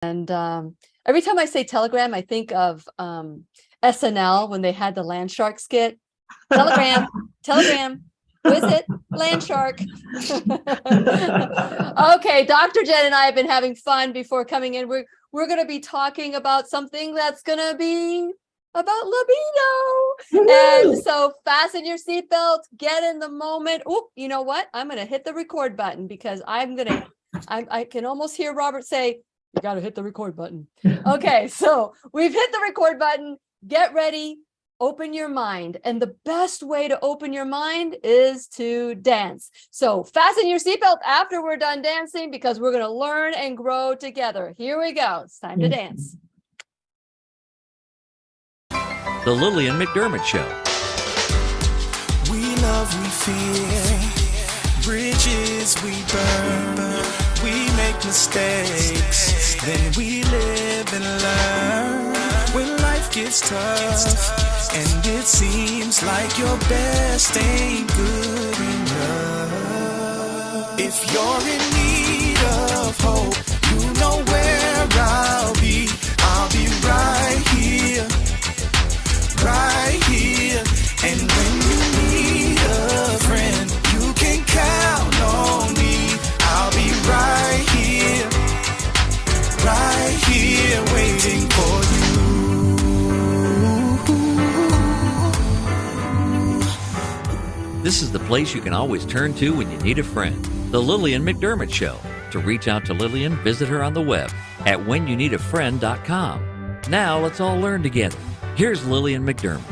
And every time I say telegram, I think of SNL when they had the land shark skit. Telegram, telegram. Who is it? Land shark. Okay, Dr. Jen and I have been having fun before coming in. We're going to be talking about something that's going to be about libido. And so fasten your seatbelts, get in the moment. Oh, you know what? I'm going to hit the record button because I can almost hear Robert say, you got to hit the record button. Okay, so we've hit the record button. Get ready. Open your mind. And the best way to open your mind is to dance. So fasten your seatbelt after we're done dancing because we're going to learn and grow together. Here we go. It's time to dance. The Lillian McDermott Show. We love, we fear, bridges we burn, we make mistakes, then we live and learn. When life gets tough, and it seems like your best ain't good enough. If you're in need of hope, you know where I'll be right here. Right here, and when you need a friend, you can count on me. I'll be right here, waiting for you. This is the place you can always turn to when you need a friend. The Lillian McDermott Show. To reach out to Lillian, visit her on the web at whenyouneedafriend.com. Now let's all learn together. Here's Lillian McDermott.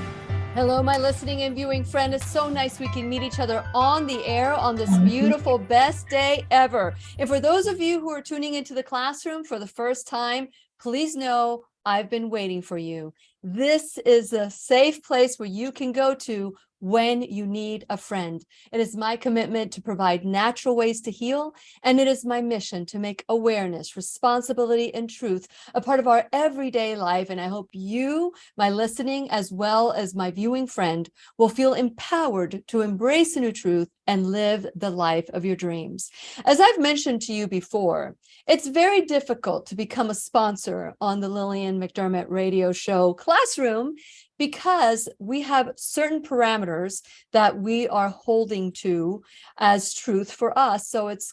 Hello, my listening and viewing friend. It's so nice we can meet each other on the air on this beautiful best day ever. And for those of you who are tuning into the classroom for the first time, please know I've been waiting for you. This is a safe place where you can go to when you need a friend. It is my commitment to provide natural ways to heal, and it is my mission to make awareness, responsibility, and truth a part of our everyday life. And I hope you, my listening, as well as my viewing friend, will feel empowered to embrace a new truth and live the life of your dreams. As I've mentioned to you before, it's very difficult to become a sponsor on the Lillian McDermott radio show classroom because we have certain parameters that we are holding to as truth for us. So it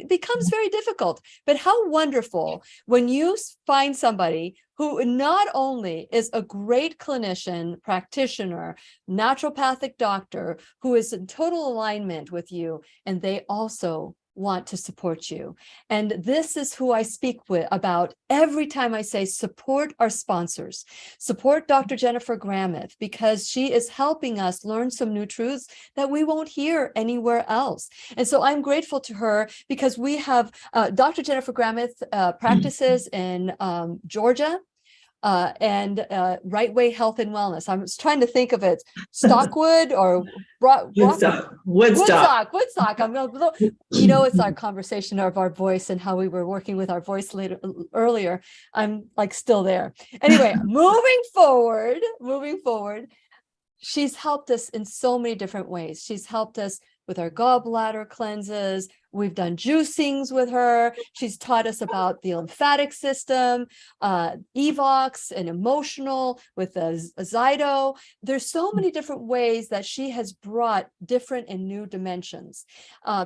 becomes very difficult. But how wonderful when you find somebody who not only is a great clinician, practitioner, naturopathic doctor, who is in total alignment with you, and they also want to support you. And this is who I speak about every time I say support our sponsors. Support Dr. Jennifer Gramith because she is helping us learn some new truths that we won't hear anywhere else. And so I'm grateful to her because we have Dr. Jennifer Gramith practices in Georgia, and Rightway Health and Wellness. I was trying to think of it, Stockwood or Woodstock. I'm gonna, it's our conversation of our voice and how we were working with our voice earlier. I'm like still there. Anyway, moving forward, she's helped us in so many different ways. She's helped us with our gallbladder cleanses. We've done juicings with her. She's taught us about the lymphatic system, EVOX and emotional with the ZYTO. There's so many different ways that she has brought different and new dimensions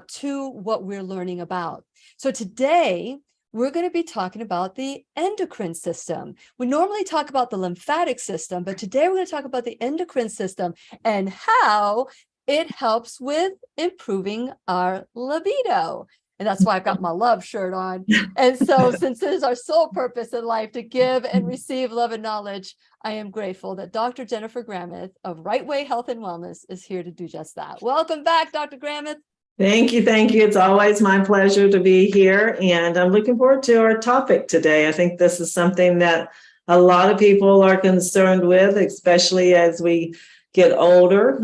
to what we're learning about. So today, we're going to be talking about the endocrine system. We normally talk about the lymphatic system, but today we're going to talk about the endocrine system and how it helps with improving our libido. And that's why I've got my love shirt on. And so since it is our sole purpose in life to give and receive love and knowledge, I am grateful that Dr. Jennifer Gramith of Rightway Health and Wellness is here to do just that. Welcome back, Dr. Gramith. Thank you. It's always my pleasure to be here. And I'm looking forward to our topic today. I think this is something that a lot of people are concerned with, especially as we get older.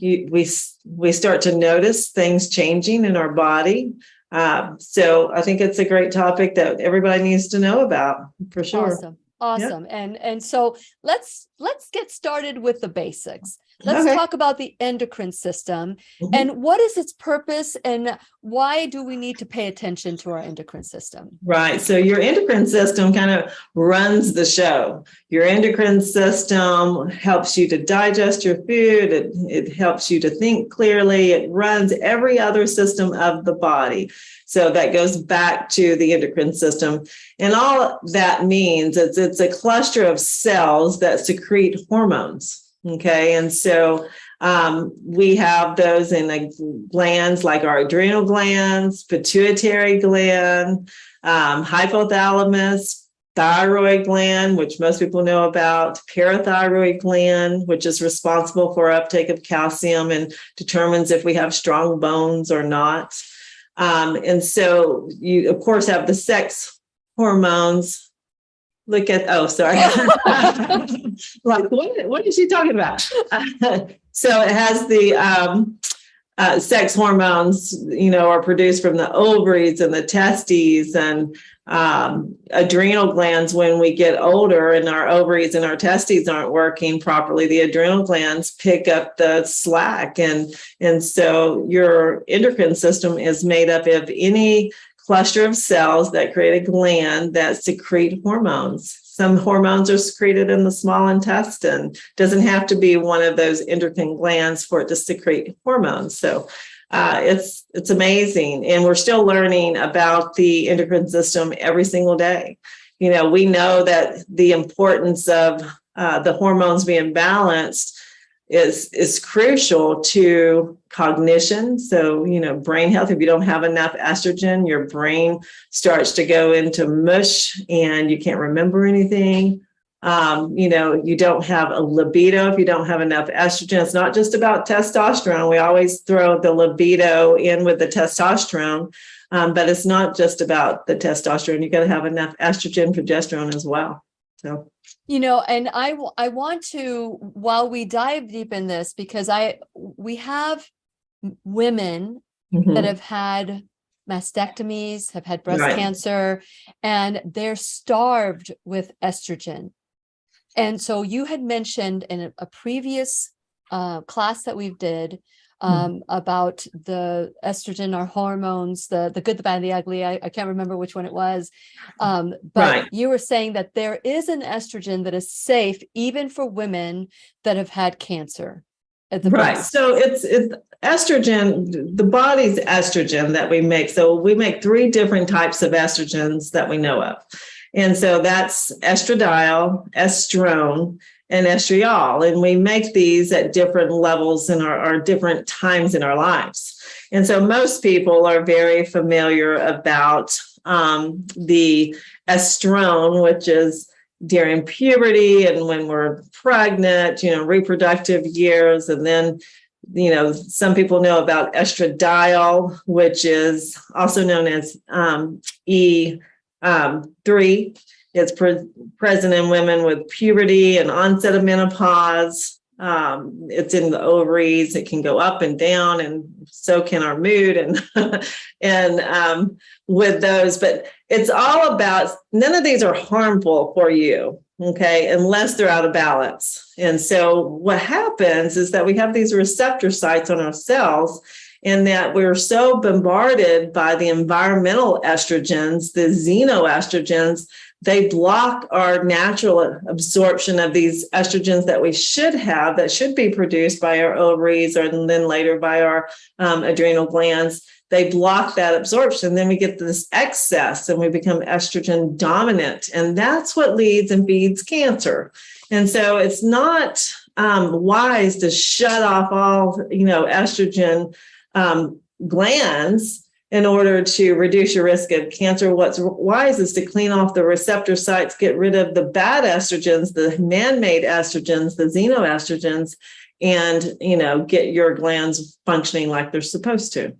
We start to notice things changing in our body. So I think it's a great topic that everybody needs to know about for sure. Awesome. Yep. And so let's let's get started with the basics. Let's Okay. talk about the endocrine system Mhm. and what is its purpose and why do we need to pay attention to our endocrine system? Right. So your endocrine system kind of runs the show. Your endocrine system helps you to digest your food. It helps you to think clearly. It runs every other system of the body. So that goes back to the endocrine system. And all that means is it's a cluster of cells that secrete hormones. Okay. And so we have those in the glands like our adrenal glands, pituitary gland, hypothalamus, thyroid gland, which most people know about, parathyroid gland, which is responsible for uptake of calcium and determines if we have strong bones or not. And so you, of course, have the sex hormones. Look at, oh, sorry. Like, what is she talking about? So it has the sex hormones, are produced from the ovaries and the testes and adrenal glands. When we get older and our ovaries and our testes aren't working properly, the adrenal glands pick up the slack. And so your endocrine system is made up of any cluster of cells that create a gland that secrete hormones. Some hormones are secreted in the small intestine. Doesn't have to be one of those endocrine glands for it to secrete hormones. So it's amazing. And we're still learning about the endocrine system every single day. We know that the importance of the hormones being balanced is crucial to cognition. So, brain health. If you don't have enough estrogen, your brain starts to go into mush and you can't remember anything. You don't have a libido if you don't have enough estrogen. It's not just about testosterone. We always throw the libido in with the testosterone, but it's not just about the testosterone. You got to have enough estrogen, progesterone as well. So. And I want to, while we dive deep in this, because we have women that have had mastectomies, have had breast cancer, and they're starved with estrogen. And so you had mentioned in a previous class that we did about the estrogen, our hormones, the good, the bad, and the ugly. I can't remember which one it was. But you were saying that there is an estrogen that is safe even for women that have had cancer. Right. So it's estrogen, the body's estrogen that we make. So we make 3 different types of estrogens that we know of. And so that's estradiol, estrone, and estriol. And we make these at different levels in our different times in our lives. And so most people are very familiar about the estrone, which is during puberty and when we're pregnant, reproductive years. And then, some people know about estradiol, which is also known as E3. It's present in women with puberty and onset of menopause. It's in the ovaries. It can go up and down, and so can our mood and with those. But it's all about, none of these are harmful for you, okay, unless they're out of balance. And so what happens is that we have these receptor sites on our cells, and that we're so bombarded by the environmental estrogens, the xenoestrogens, they block our natural absorption of these estrogens that we should have, that should be produced by our ovaries or then later by our adrenal glands. They block that absorption. Then we get this excess and we become estrogen dominant. And that's what leads and feeds cancer. And so it's not wise to shut off all, estrogen glands in order to reduce your risk of cancer. What's wise is to clean off the receptor sites, get rid of the bad estrogens, the man-made estrogens, the xenoestrogens, and, get your glands functioning like they're supposed to.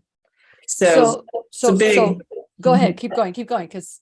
So go ahead, keep going, because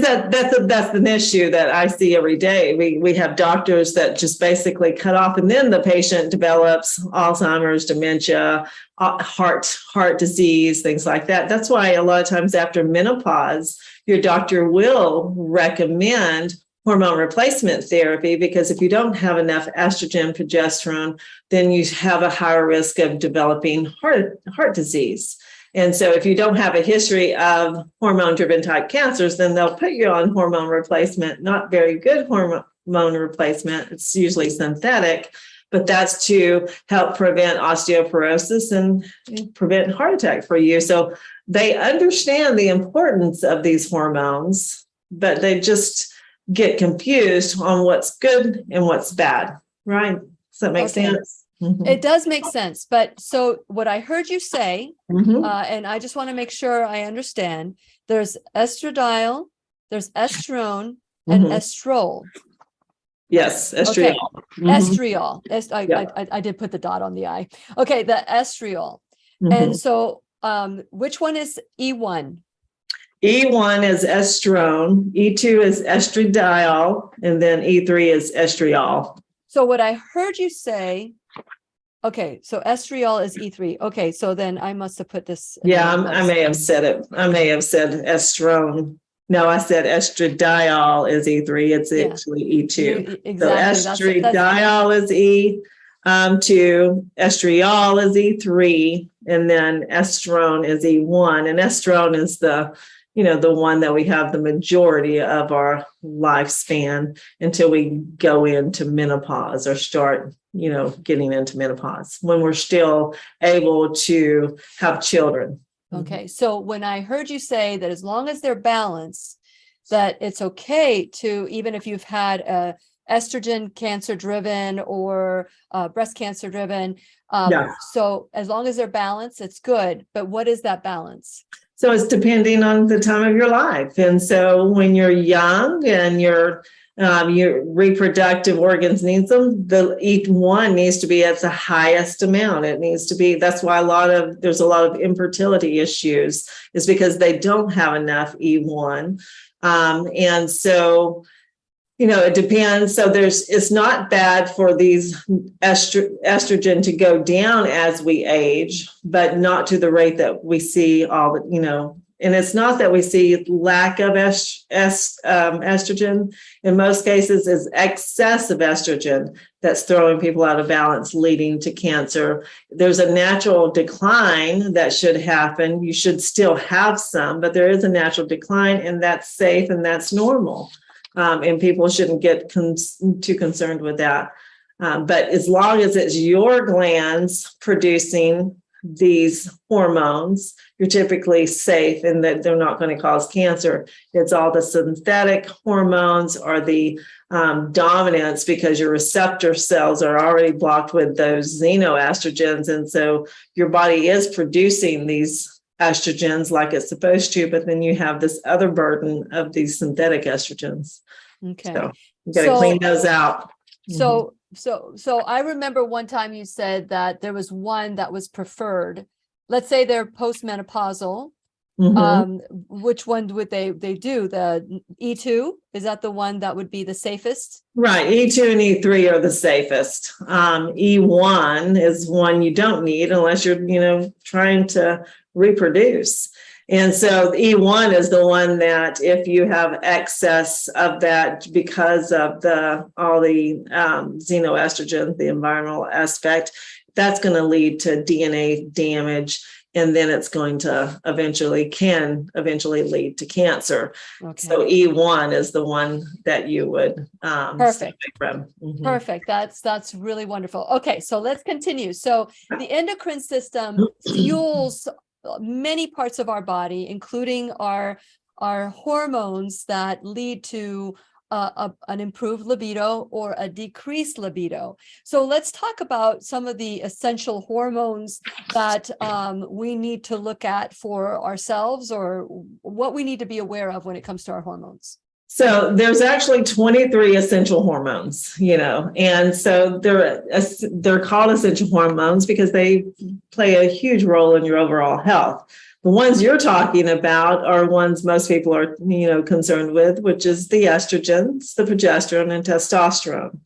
that's an issue that I see every day. We have doctors that just basically cut off, and then the patient develops Alzheimer's, dementia, heart disease, things like that. That's why a lot of times after menopause, your doctor will recommend hormone replacement therapy, because if you don't have enough estrogen, progesterone, then you have a higher risk of developing heart disease. And so if you don't have a history of hormone-driven type cancers, then they'll put you on hormone replacement, not very good hormone replacement. It's usually synthetic, but that's to help prevent osteoporosis and prevent heart attack for you. So they understand the importance of these hormones, but they just get confused on what's good and what's bad, right? Does that make sense? Mm-hmm. It does make sense. But so what I heard you say, Mm-hmm. and I just want to make sure I understand, there's estradiol, there's estrone, and Mhm. estrol. Yes, estriol. Estriol. Yeah. I did put the dot on the I. Okay, the estriol. Mhm. And so which one is E1? E1 is estrone, E2 is estradiol, and then E3 is estriol. So what I heard you say, okay, so estriol is E3. Okay, so then I must have put this. in Yeah, the I notes. may have said it. I may have said estrone. No, I said estradiol is E3. It's Yeah. actually E2. Exactly. So estradiol is E2, estriol is E3, and then estrone is E1. And estrone is the one that we have the majority of our lifespan until we go into menopause or start, getting into menopause, when we're still able to have children. Okay, so when I heard you say that as long as they're balanced, that it's okay to, even if you've had estrogen cancer driven or breast cancer driven. Yeah. So as long as they're balanced, it's good. But what is that balance? So it's depending on the time of your life. And so when you're young and your reproductive organs needs them, each one needs to be at the highest amount. It needs to be, that's why there's a lot of infertility issues, is because they don't have enough E1. And so, it depends. So it's not bad for these estrogen to go down as we age, but not to the rate that we see and it's not that we see lack of estrogen. In most cases, is excess of estrogen that's throwing people out of balance, leading to cancer. There's a natural decline that should happen. You should still have some, but there is a natural decline, and that's safe and that's normal. And people shouldn't get too concerned with that. But as long as it's your glands producing these hormones, you're typically safe in that they're not going to cause cancer. It's all the synthetic hormones or the dominance, because your receptor cells are already blocked with those xenoestrogens. And so your body is producing these estrogens like it's supposed to, but then you have this other burden of these synthetic estrogens. Okay. So you got to clean those out. So I remember one time you said that there was one that was preferred. Let's say they're postmenopausal. Mhm. Which one would they do? The E2? Is that the one that would be the safest? Right. E2 and E3 are the safest. E1 is one you don't need unless you're, trying to reproduce. And so E1 is the one that if you have excess of that because of all the xenoestrogen, the environmental aspect, that's going to lead to DNA damage. And then it's going to eventually lead to cancer. Okay. So E1 is the one that you would Perfect. stay from. Mhm. Perfect. That's really wonderful. Okay, so let's continue. So the endocrine system fuels many parts of our body, including our hormones that lead to an improved libido or a decreased libido. So let's talk about some of the essential hormones that we need to look at for ourselves, or what we need to be aware of when it comes to our hormones. So there's actually 23 essential hormones, and so they're called essential hormones because they play a huge role in your overall health. The ones you're talking about are ones most people are, concerned with, which is the estrogens, the progesterone, and testosterone,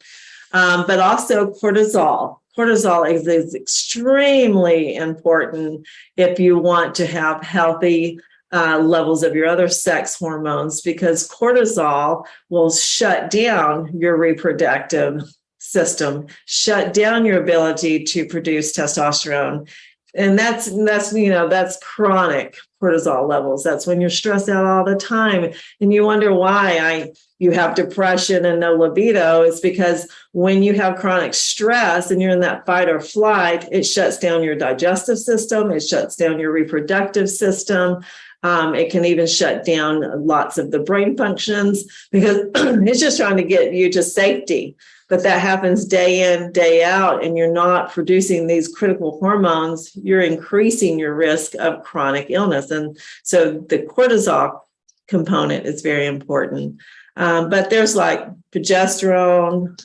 but also cortisol. Cortisol is extremely important if you want to have healthy levels of your other sex hormones, because cortisol will shut down your reproductive system, shut down your ability to produce testosterone. And that's chronic cortisol levels. That's when you're stressed out all the time. And you wonder why you have depression and no libido. It's because when you have chronic stress and you're in that fight or flight, it shuts down your digestive system. It shuts down your reproductive system. It can even shut down lots of the brain functions because it's just trying to get you to safety. But that happens day in, day out, and you're not producing these critical hormones, you're increasing your risk of chronic illness. And so the cortisol component is very important. But there's like progesterone,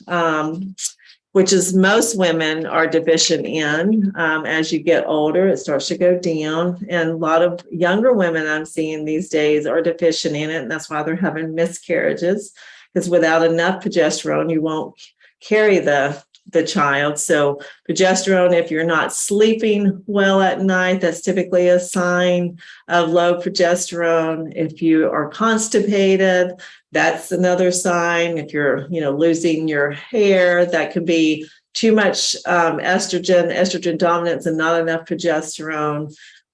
which is most women are deficient in. As you get older, it starts to go down. And a lot of younger women I'm seeing these days are deficient in it. And that's why they're having miscarriages. Because without enough progesterone, you won't carry the child. So progesterone, if you're not sleeping well at night, that's typically a sign of low progesterone. If you are constipated, that's another sign. If you're, losing your hair, that could be too much estrogen dominance and not enough progesterone.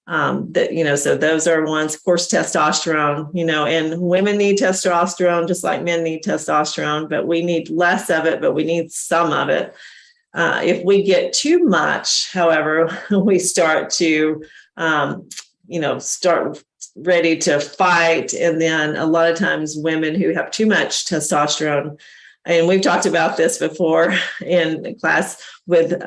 So those are ones. Of course, testosterone, and women need testosterone just like men need testosterone, but we need less of it, but we need some of it. If we get too much, however, we start to, start ready to fight. And then a lot of times women who have too much testosterone, and we've talked about this before in class with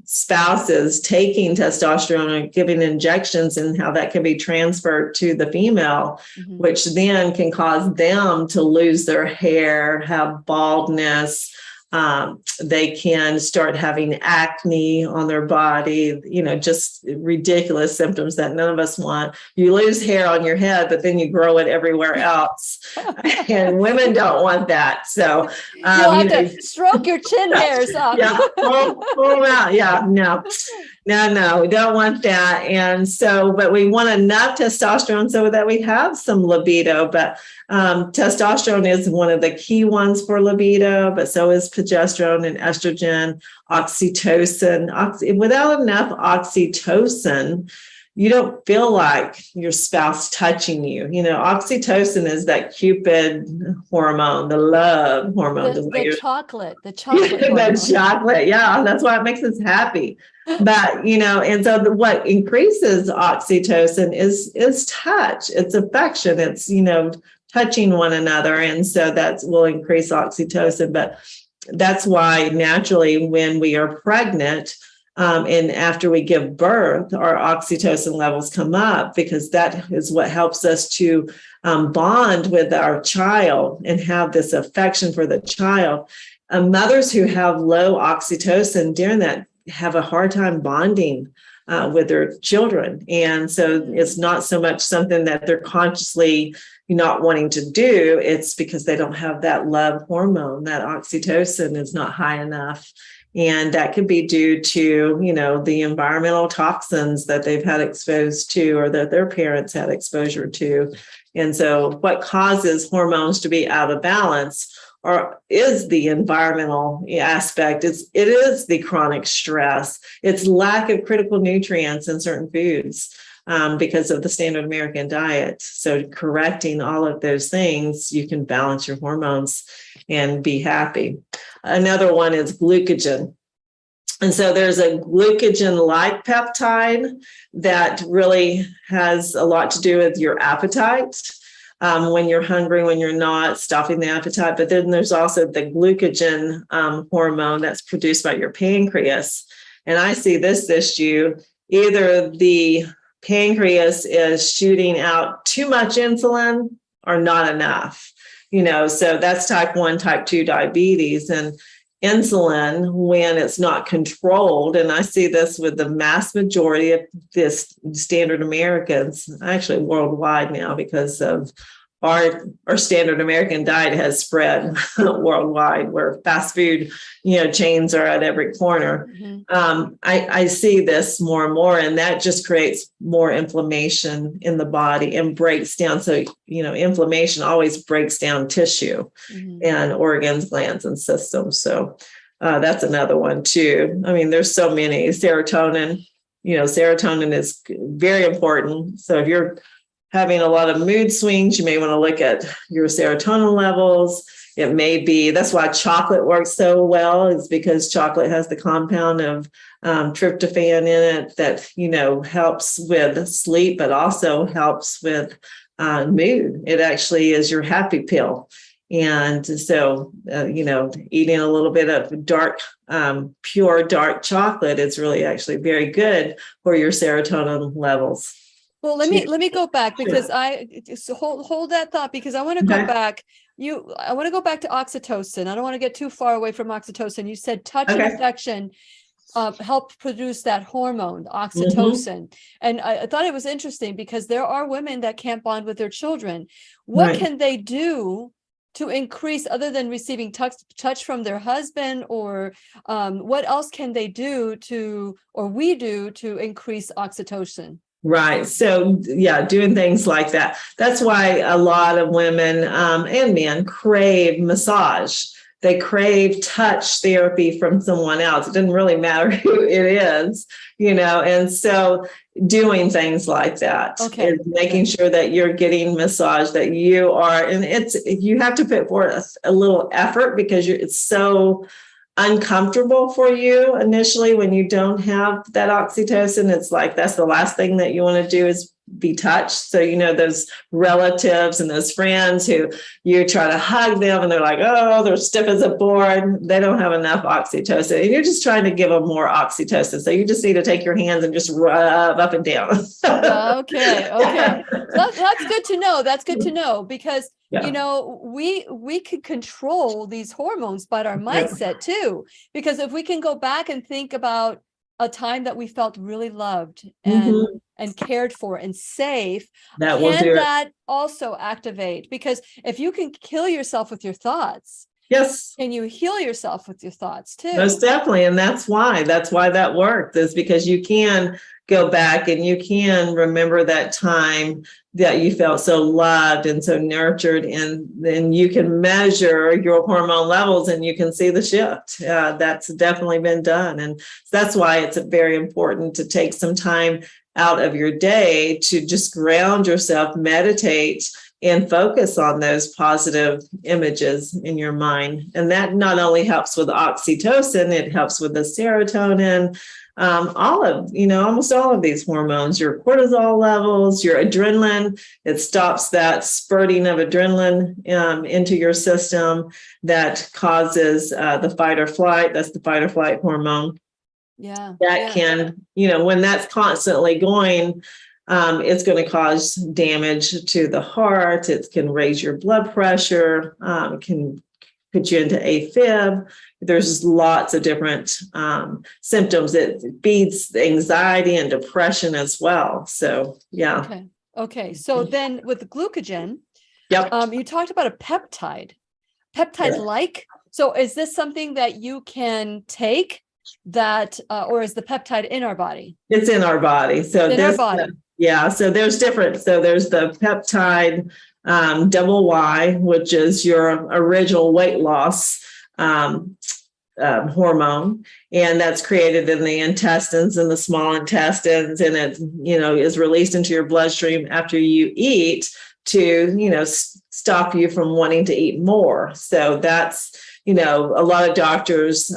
spouses taking testosterone and giving injections and how that can be transferred to the female, which then can cause them to lose their hair, have baldness. They can start having acne on their body, just ridiculous symptoms that none of us want. You lose hair on your head, but then you grow it everywhere else. And women don't want that. So you'll have to stroke your chin hairs up. Yeah, pull them out. Yeah, no, we don't want that. And so, but we want enough testosterone so that we have some libido. But testosterone is one of the key ones for libido, but so is progesterone and estrogen, oxytocin. Without enough oxytocin, you don't feel like your spouse touching you. Oxytocin is that Cupid hormone, the love hormone. The chocolate. The chocolate. Yeah, that's why it makes us happy. But, and so what increases oxytocin is touch. It's affection. It's, touching one another. And so that will increase oxytocin. But that's why naturally when we are pregnant, and after we give birth, our oxytocin levels come up because that is what helps us to bond with our child and have this affection for the child. Mothers who have low oxytocin during that have a hard time bonding with their children. And so it's not so much something that they're consciously not wanting to do. It's because they don't have that love hormone. That oxytocin is not high enough. And that could be due to, the environmental toxins that they've had exposed to or that their parents had exposure to. And so what causes hormones to be out of balance is the environmental aspect. It is the chronic stress. It's lack of critical nutrients in certain foods because of the standard American diet. So correcting all of those things, you can balance your hormones and be happy. Another one is glucagon. And so there's a glucagon-like peptide that really has a lot to do with your appetite. When you're hungry, when you're not, stopping the appetite. But then there's also the glucagon hormone that's produced by your pancreas. And I see this issue, either the pancreas is shooting out too much insulin or not enough. So that's type 1, type 2 diabetes. And insulin, when it's not controlled, and I see this with the mass majority of this standard Americans, actually worldwide now because of our standard American diet has spread worldwide, where fast food, chains are at every corner. I see this more and more, and that just creates more inflammation in the body and breaks down. So, inflammation always breaks down tissue and organs, glands, and systems. So that's another one too. I mean, there's so many. Serotonin, serotonin is very important. So if you're having a lot of mood swings, you may want to look at your serotonin levels. It may be, that's why chocolate works so well, is because chocolate has the compound of tryptophan in it that, helps with sleep, but also helps with mood. It actually is your happy pill. And so, eating a little bit of dark, pure dark chocolate is really actually very good for your serotonin levels. Well, let me go back, because hold that thought, because I want to go back. I want to go back to oxytocin. I don't want to get too far away from oxytocin. You said touch and affection help produce that hormone, oxytocin. And I thought it was interesting, because there are women that can't bond with their children. What can they do to increase, other than receiving touch from their husband, or what else can they do we do to increase oxytocin? Right. So, doing things like that. That's why a lot of women and men crave massage. They crave touch therapy from someone else. It doesn't really matter who it is, and so doing things like that is making sure that you're getting massage, that you are, and you have to put forth a little effort, because it's so uncomfortable for you initially when you don't have that oxytocin. It's like that's the last thing that you want to do is be touched. So, those relatives and those friends who you try to hug them and they're like, oh, they're stiff as a board. They don't have enough oxytocin. And you're just trying to give them more oxytocin. So you just need to take your hands and just rub up and down. Okay. That's good to know. That's good to know, because we can control these hormones, but our mindset too, because if we can go back and think about a time that we felt really loved and cared for and safe, that also activate? Because if you can kill yourself with your thoughts, can you heal yourself with your thoughts too? Most definitely. And that's why that worked, is because you can go back and you can remember that time that you felt so loved and so nurtured, and then you can measure your hormone levels and you can see the shift. That's definitely been done. And that's why it's very important to take some time out of your day to just ground yourself, meditate, and focus on those positive images in your mind. And that not only helps with oxytocin, it helps with the serotonin, almost all of these hormones, your cortisol levels, your adrenaline. It stops that spurting of adrenaline into your system that causes the fight or flight. That's the fight or flight hormone. Can, when that's constantly going, it's going to cause damage to the heart. It can raise your blood pressure. It can put you into AFib. There's lots of different symptoms. It feeds anxiety and depression as well. So, Okay. So then with the glucogen, you talked about a peptide-like. So is this something that you can take that, or is the peptide in our body? It's in our body. So in our body. So there's different. So there's the peptide double Y, which is your original weight loss hormone, and that's created in the intestines and the small intestines, and it is released into your bloodstream after you eat to stop you from wanting to eat more. So that's a lot of doctors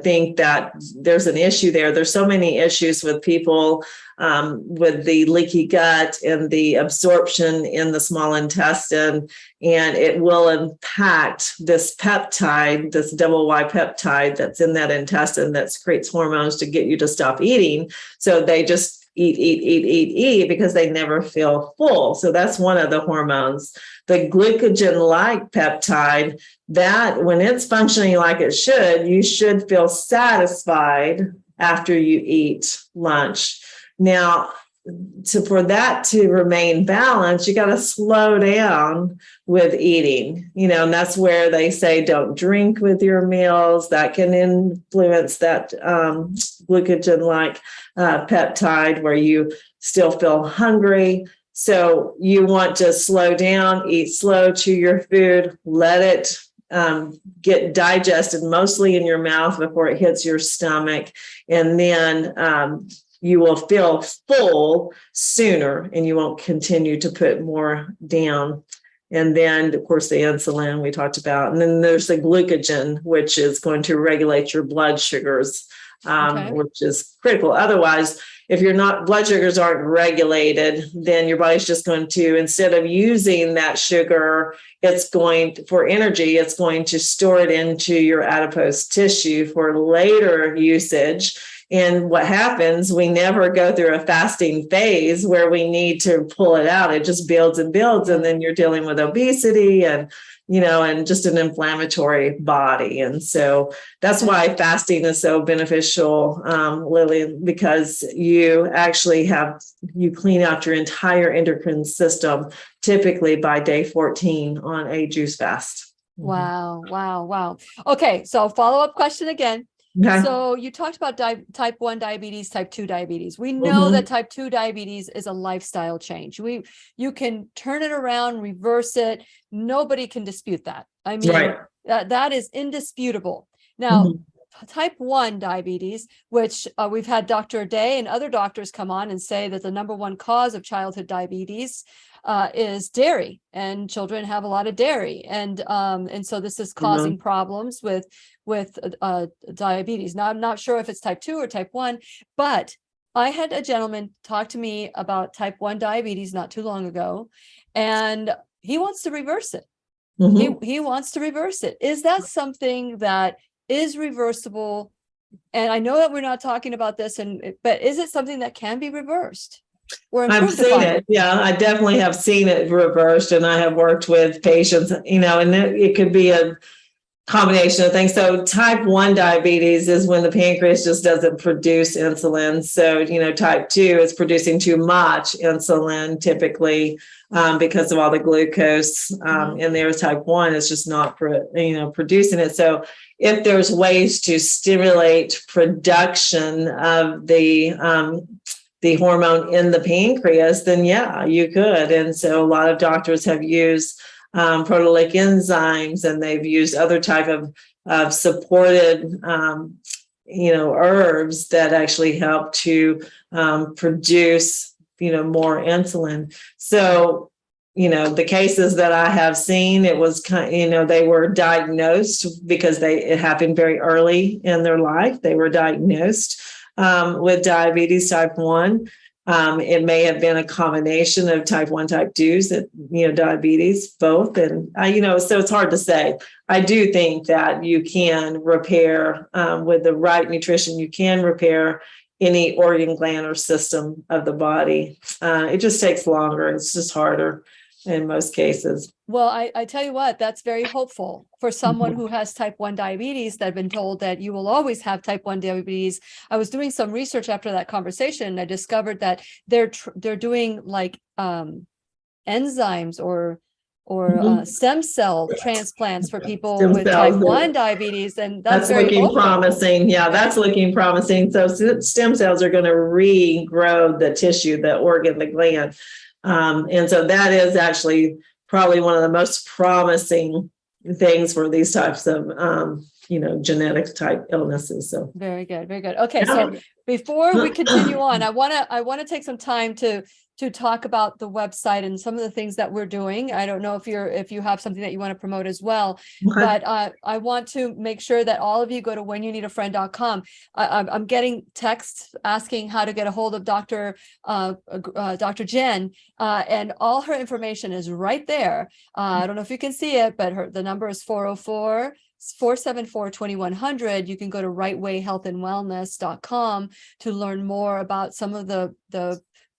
think that there's an issue there. There's so many issues with people with the leaky gut and the absorption in the small intestine, and it will impact this peptide, this double Y peptide that's in that intestine that creates hormones to get you to stop eating. So they just eat because they never feel full. So that's one of the hormones. The glucogen-like peptide, that when it's functioning like it should, you should feel satisfied after you eat lunch. Now, for that to remain balanced, you got to slow down with eating, and that's where they say don't drink with your meals. That can influence that glucagon-like peptide where you still feel hungry. So you want to slow down, eat slow, chew your food, let it get digested mostly in your mouth before it hits your stomach. And then you will feel full sooner and you won't continue to put more down. And then, of course, the insulin we talked about. And then there's the glucagon, which is going to regulate your blood sugars, which is critical. Otherwise, if blood sugars aren't regulated, then your body's just going to, instead of using that sugar, for energy, it's going to store it into your adipose tissue for later usage. And what happens, we never go through a fasting phase where we need to pull it out. It just builds and builds. And then you're dealing with obesity and just an inflammatory body. And so that's why fasting is so beneficial, Lillian, because you actually you clean out your entire endocrine system, typically by day 14 on a juice fast. Wow. Okay. So follow-up question again. Okay. So you talked about type 1 diabetes, type 2 diabetes. We know that type 2 diabetes is a lifestyle change. You can turn it around, reverse it. Nobody can dispute that. I mean, that is indisputable. Now, type 1 diabetes, which we've had Dr. Day and other doctors come on and say that the number one cause of childhood diabetes is dairy, and children have a lot of dairy, and so this is causing problems with diabetes. Now, I'm not sure if it's type 2 or type 1, but I had a gentleman talk to me about type 1 diabetes not too long ago, and he wants to reverse it. He wants to reverse it. Is that something that is reversible? And I know that we're not talking about this, but is it something that can be reversed? I've seen it. Yeah, I definitely have seen it reversed, and I have worked with patients, and it could be a combination of things. So type 1 diabetes is when the pancreas just doesn't produce insulin. So, type 2 is producing too much insulin typically because of all the glucose in there. Type 1 is just not, producing it. So if there's ways to stimulate production of the hormone in the pancreas, then yeah, you could. And so a lot of doctors have used proteolytic enzymes, and they've used other type of supported, herbs that actually help to produce, more insulin. So, the cases that I have seen, it was they were diagnosed because it happened very early in their life. They were diagnosed with diabetes type 1. It may have been a combination of type 1, type 2s, that, diabetes, both. And, so it's hard to say. I do think that you can repair with the right nutrition, you can repair any organ, gland, or system of the body. It just takes longer. It's just harder in most cases. Well, I tell you what, that's very hopeful for someone who has type 1 diabetes that have been told that you will always have type 1 diabetes. I was doing some research after that conversation, and I discovered that they're doing like enzymes or stem cell transplants for people with type 1 diabetes, and that's very looking hopeful. Promising. Yeah, that's looking promising. So stem cells are going to regrow the tissue, the organ, the gland. And so that is actually probably one of the most promising things for these types of, genetic type illnesses. So very good. Okay. So before we continue on, I want to take some time to talk about the website and some of the things that we're doing. I don't know if you have something that you want to promote as well, but I want to make sure that all of you go to whenyouneedafriend.com. I'm getting texts asking how to get a hold of Dr. Jen, and all her information is right there. I don't know if you can see it, but the number is 474-2100. You can go to Rightway Health and Wellness.com to learn more about some of the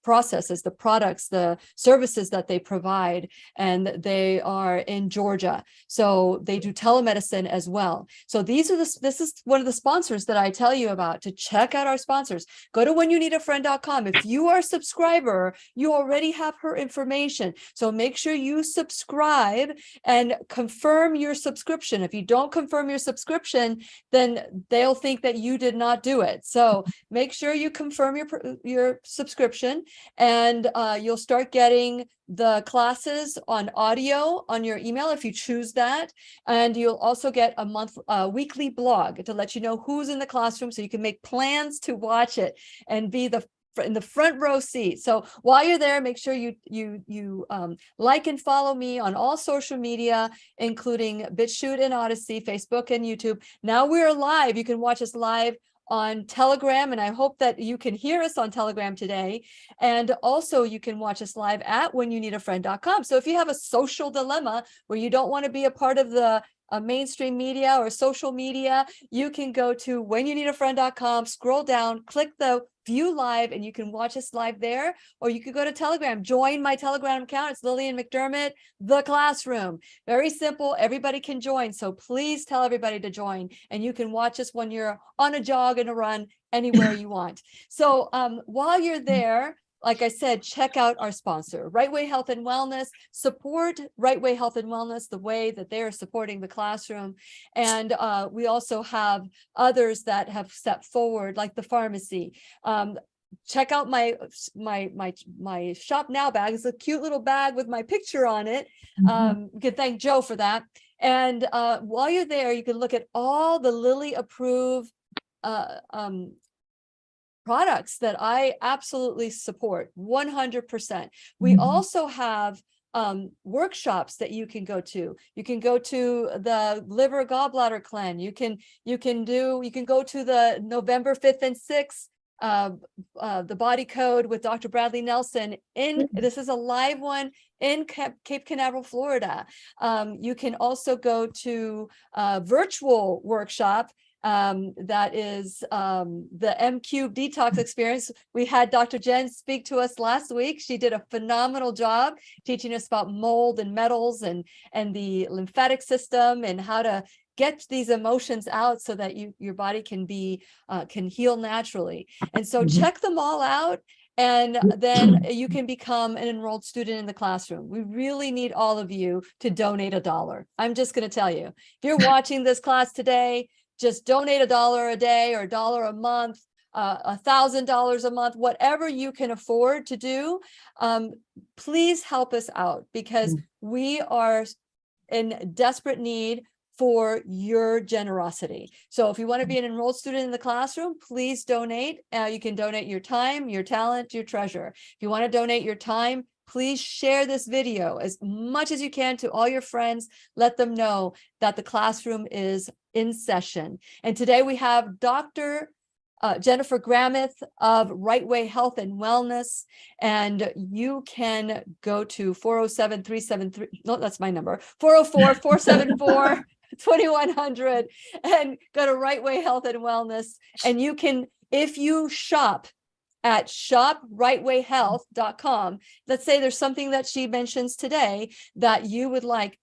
processes, the products, the services that they provide, and they are in Georgia. So they do telemedicine as well. So this is one of the sponsors that I tell you about, to check out our sponsors. Go to whenyounneedafriend.com. If you are a subscriber, you already have her information. So make sure you subscribe and confirm your subscription. If you don't confirm your subscription, then they'll think that you did not do it. So make sure you confirm your subscription, and you'll start getting the classes on audio on your email if you choose that. And you'll also get a weekly blog to let you know who's in the classroom, so you can make plans to watch it and be in the front row seat. So while you're there, make sure you like and follow me on all social media, including BitChute and Odyssey, Facebook and YouTube. Now we're live. You can watch us live on Telegram, and I hope that you can hear us on Telegram today. And also you can watch us live at whenyounneedafriend.com. So if you have a social dilemma where you don't want to be a part of the mainstream media or social media, you can go to whenyounneedafriend.com, scroll down, click the view live, and you can watch us live there. Or you could go to Telegram, join my Telegram account. It's Lillian McDermott, the classroom. Very simple. Everybody can join. So please tell everybody to join, and you can watch us when you're on a jog and a run, anywhere you want. So while you're there, like I said, check out our sponsor, Rightway Health and Wellness. Support Rightway Health and Wellness the way that they're supporting the classroom. And we also have others that have stepped forward, like the pharmacy. Check out my Shop Now bag. It's a cute little bag with my picture on it. You can thank Joe for that. And while you're there, you can look at all the Lilly approved products that I absolutely support 100%. We also have workshops that you can go to. You can go to the liver gallbladder cleanse. You can go to the November 5th and 6th, the body code with Dr. Bradley Nelson. This is a live one in Cape Canaveral, Florida. You can also go to a virtual workshop that is the MQ detox experience. We had Dr. Jen speak to us last week. She did a phenomenal job teaching us about mold and metals and the lymphatic system, and how to get these emotions out so that your body can heal naturally. And so check them all out, and then you can become an enrolled student in the classroom. We really need all of you to donate $1. I'm just going to tell you, if you're watching this class today, just donate $1 a day or $1 a month, $1,000 a month, whatever you can afford to do. Please help us out, because we are in desperate need for your generosity. So if you want to be an enrolled student in the classroom, please donate. You can donate your time, your talent, your treasure. If you want to donate your time, please share this video as much as you can to all your friends. Let them know that the classroom is in session. And today we have Dr. Jennifer Gramith of Rightway Health and Wellness. And you can go to 407-373, no, that's my number, 404-474-2100, and go to Rightway Health and Wellness. And you can, if you shop at shoprightwayhealth.com, let's say there's something that she mentions today that you would like,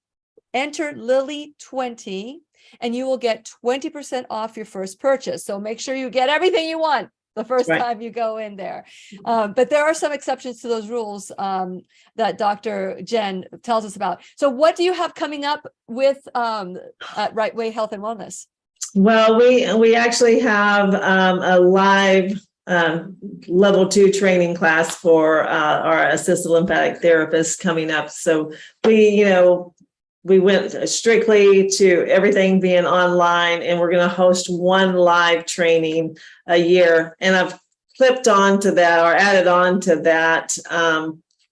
enter Lily20, and you will get 20% off your first purchase. So make sure you get everything you want the first time you go in there. But there are some exceptions to those rules that Dr. Jen tells us about. So what do you have coming up with at Rightway Health and Wellness? Well, we actually have a live level 2 training class for our assisted lymphatic therapists coming up. So we went strictly to everything being online, and we're going to host one live training a year. And I've clipped on to that, or added on to that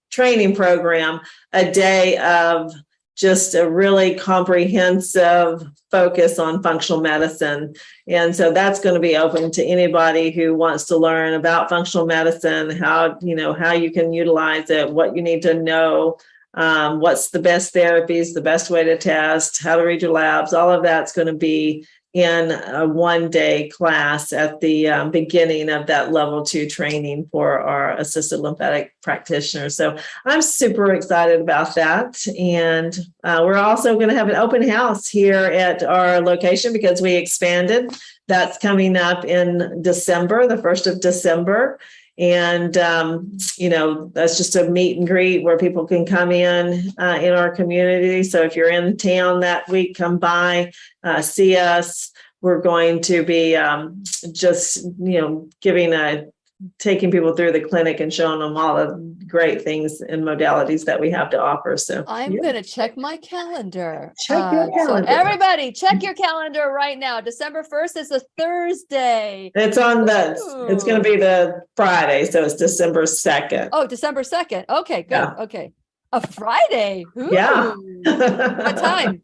training program, a day of just a really comprehensive focus on functional medicine. And so that's going to be open to anybody who wants to learn about functional medicine, how you can utilize it, what you need to know, what's the best therapies, the best way to test, how to read your labs. All of that's going to be in a 1-day class at the beginning of that level 2 training for our assisted lymphatic practitioners. So I'm super excited about that. And we're also going to have an open house here at our location because we expanded. That's coming up in December, the 1st of December. And, that's just a meet and greet where people can come in our community. So if you're in town that week, come by, see us. We're going to be taking people through the clinic and showing them all the great things and modalities that we have to offer. So I'm going to check my calendar. Check your calendar. So everybody check your calendar right now. December 1st is a Thursday. It's going to be the Friday. So it's December 2nd. Oh, December 2nd. Okay, good. Yeah. Okay. A Friday. Ooh. Yeah. What time?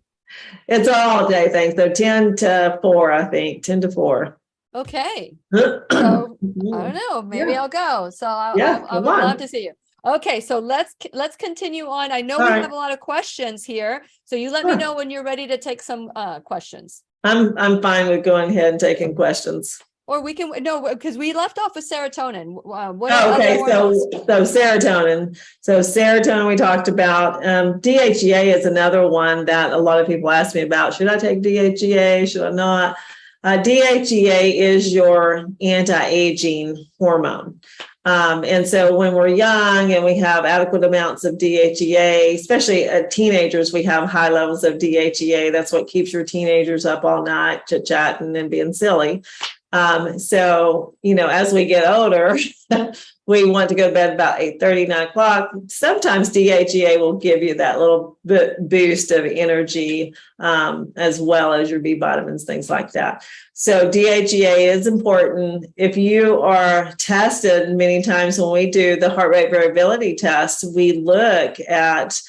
It's all day thing. So 10 to 4, I think, 10 to 4. Okay. So I don't know. Maybe Yeah. I'll go. So I would love to see you. Okay. So let's continue on. I know we have a lot of questions here. So you let me know when you're ready to take some questions. I'm fine with going ahead and taking questions. Or we can, because we left off with serotonin. Okay. So serotonin. So serotonin we talked about. DHEA is another one that a lot of people ask me about. Should I take DHEA? Should I not? DHEA is your anti-aging hormone. And so when we're young and we have adequate amounts of DHEA, especially at teenagers, we have high levels of DHEA. That's what keeps your teenagers up all night, chit-chatting and being silly. So, as we get older, we want to go to bed about 8:30, 9 o'clock. Sometimes DHEA will give you that little boost of energy, as well as your B vitamins, things like that. So DHEA is important. If you are tested, many times when we do the heart rate variability test, we look at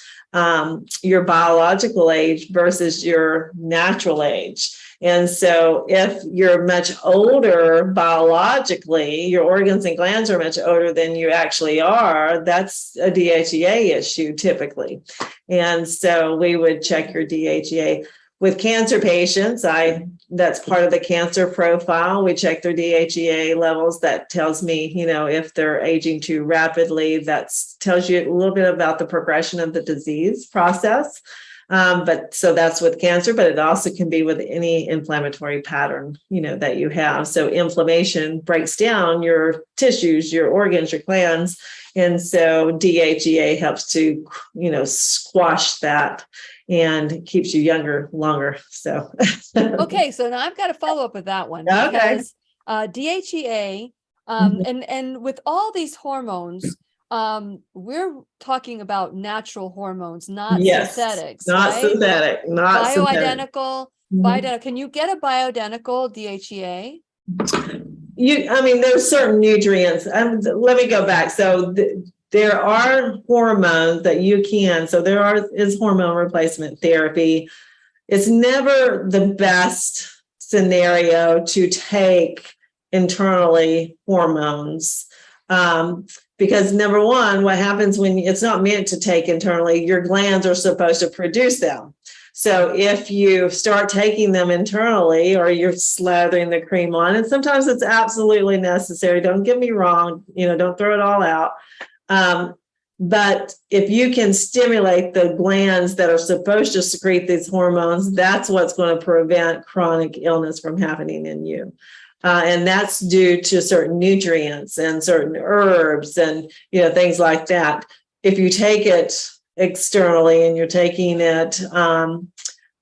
your biological age versus your natural age. And so if you're much older biologically, your organs and glands are much older than you actually are, that's a DHEA issue typically. And so we would check your DHEA. With cancer patients, that's part of the cancer profile. We check their DHEA levels. That tells me, if they're aging too rapidly, that tells you a little bit about the progression of the disease process. But so that's with cancer, but it also can be with any inflammatory pattern, that you have. So inflammation breaks down your tissues, your organs, your glands. And so DHEA helps to, squash that and keeps you younger longer. So. Okay. So now I've got to follow up with that one. Okay. Because DHEA, and with all these hormones, we're talking about natural hormones, not synthetics, not right? synthetic, not bioidentical. synthetic. Can you get a bioidentical DHEA? There's certain nutrients. Let me go back. So there are hormones that you can. So is hormone replacement therapy. It's never the best scenario to take internally hormones. Because number one, what happens when it's not meant to take internally, your glands are supposed to produce them. So if you start taking them internally or you're slathering the cream on, and sometimes it's absolutely necessary, don't get me wrong, don't throw it all out. But if you can stimulate the glands that are supposed to secrete these hormones, that's what's going to prevent chronic illness from happening in you. And that's due to certain nutrients and certain herbs and, things like that. If you take it externally and you're taking it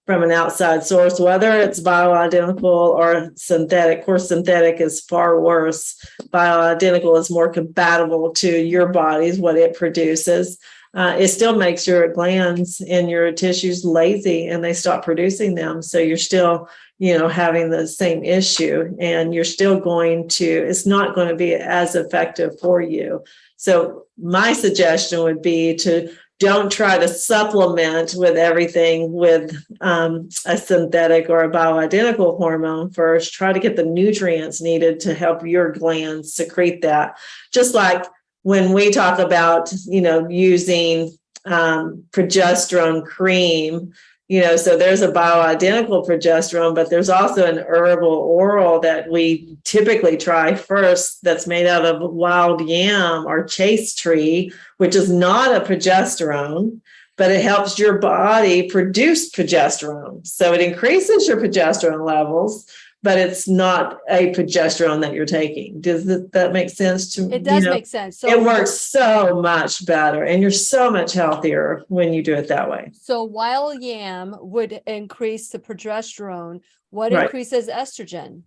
from an outside source, whether it's bioidentical or synthetic, of course, synthetic is far worse. Bioidentical is more compatible to your body's, what it produces. It still makes your glands and your tissues lazy and they stop producing them. So you're still having the same issue and you're still it's not going to be as effective for you. So my suggestion would be to don't try to supplement with everything with a synthetic or a bioidentical hormone first. Try to get the nutrients needed to help your glands secrete that. Just like when we talk about, using progesterone cream So there's a bioidentical progesterone, but there's also an herbal oral that we typically try first that's made out of wild yam or chaste tree, which is not a progesterone, but it helps your body produce progesterone. So it increases your progesterone levels, but it's not a progesterone that you're taking. Does that make sense to It does make sense. So it works so much better, and you're so much healthier when you do it that way. So wild yam would increase the progesterone. What Right. increases estrogen?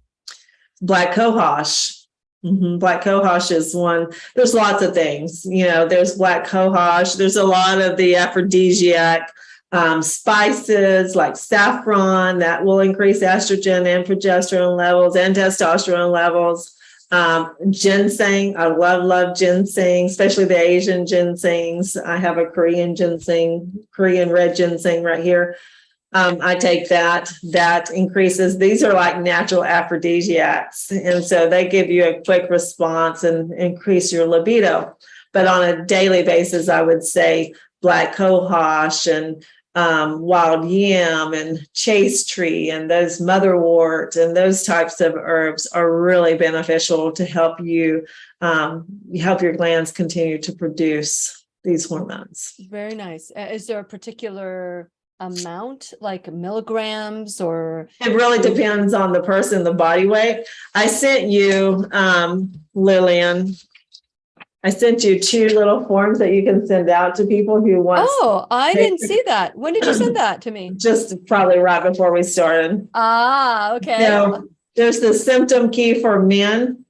Black cohosh. Black cohosh is one. There's lots of things. There's black cohosh. There's a lot of the aphrodisiac spices like saffron that will increase estrogen and progesterone levels and testosterone levels. Ginseng, I love ginseng, especially the Asian ginsengs. I have a Korean red ginseng right here. I take that increases. These are like natural aphrodisiacs. And so they give you a quick response and increase your libido. But on a daily basis, I would say black cohosh and wild yam and chaste tree and those motherwort and those types of herbs are really beneficial to help you help your glands continue to produce these hormones. Very nice. Is there a particular amount, like milligrams, or? It really depends on the person, the body weight. I sent you, Lillian, I sent you 2 little forms that you can send out to people who want. Oh, I didn't see that. When did you send that to me? Just probably right before we started. Okay. So there's the symptom key for men,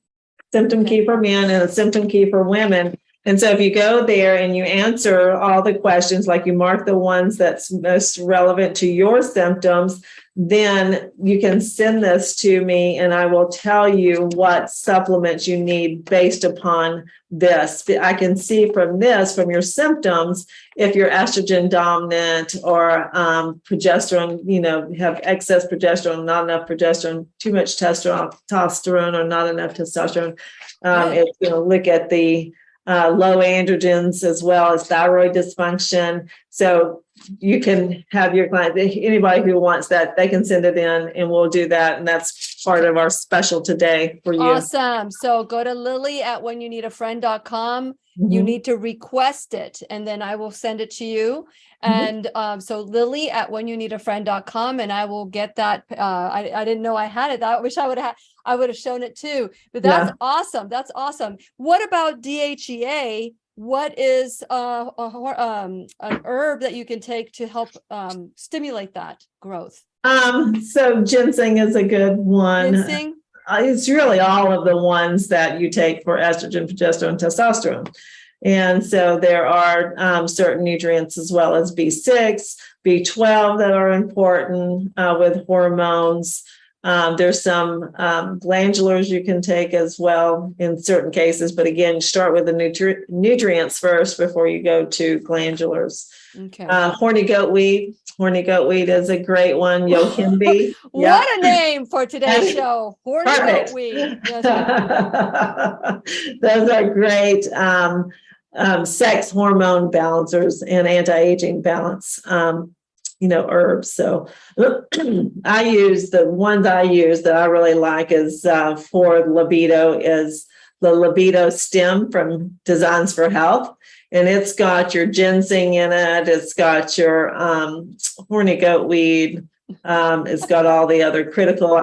and a symptom key for women. And so if you go there and you answer all the questions, like you mark the ones that's most relevant to your symptoms, then you can send this to me and I will tell you what supplements you need based upon this. I can see from your symptoms, if you're estrogen dominant or progesterone, have excess progesterone, not enough progesterone, too much testosterone or not enough testosterone. Look at the low androgens as well as thyroid dysfunction. So you can have your client, anybody who wants that, they can send it in and we'll do that. And that's part of our special today for you. Awesome. So go to lily@whenyouneedafriend.com. You need to request it and then I will send it to you. And so lily@whenyouneedafriend.com and I will get that. I didn't know I had it. I wish I would have shown it too, but that's awesome. That's awesome. What about DHEA? What is an herb that you can take to help stimulate that growth? So ginseng is a good one. Ginseng? It's really all of the ones that you take for estrogen, progesterone, testosterone. And so there are certain nutrients as well as B6, B12 that are important with hormones. There's some glandulars you can take as well in certain cases. But again, start with the nutrients first before you go to glandulars. Okay. Horny goat weed. Horny goat weed is a great one. Yohimbe. What a name for today's show. Horny goat weed. Yes. Those are great sex hormone balancers and anti-aging balance. Herbs. So I use the ones I use that I really like is for libido is the Libido stem from Designs for Health. And it's got your ginseng in it. It's got your horny goat weed. It's got all the other critical,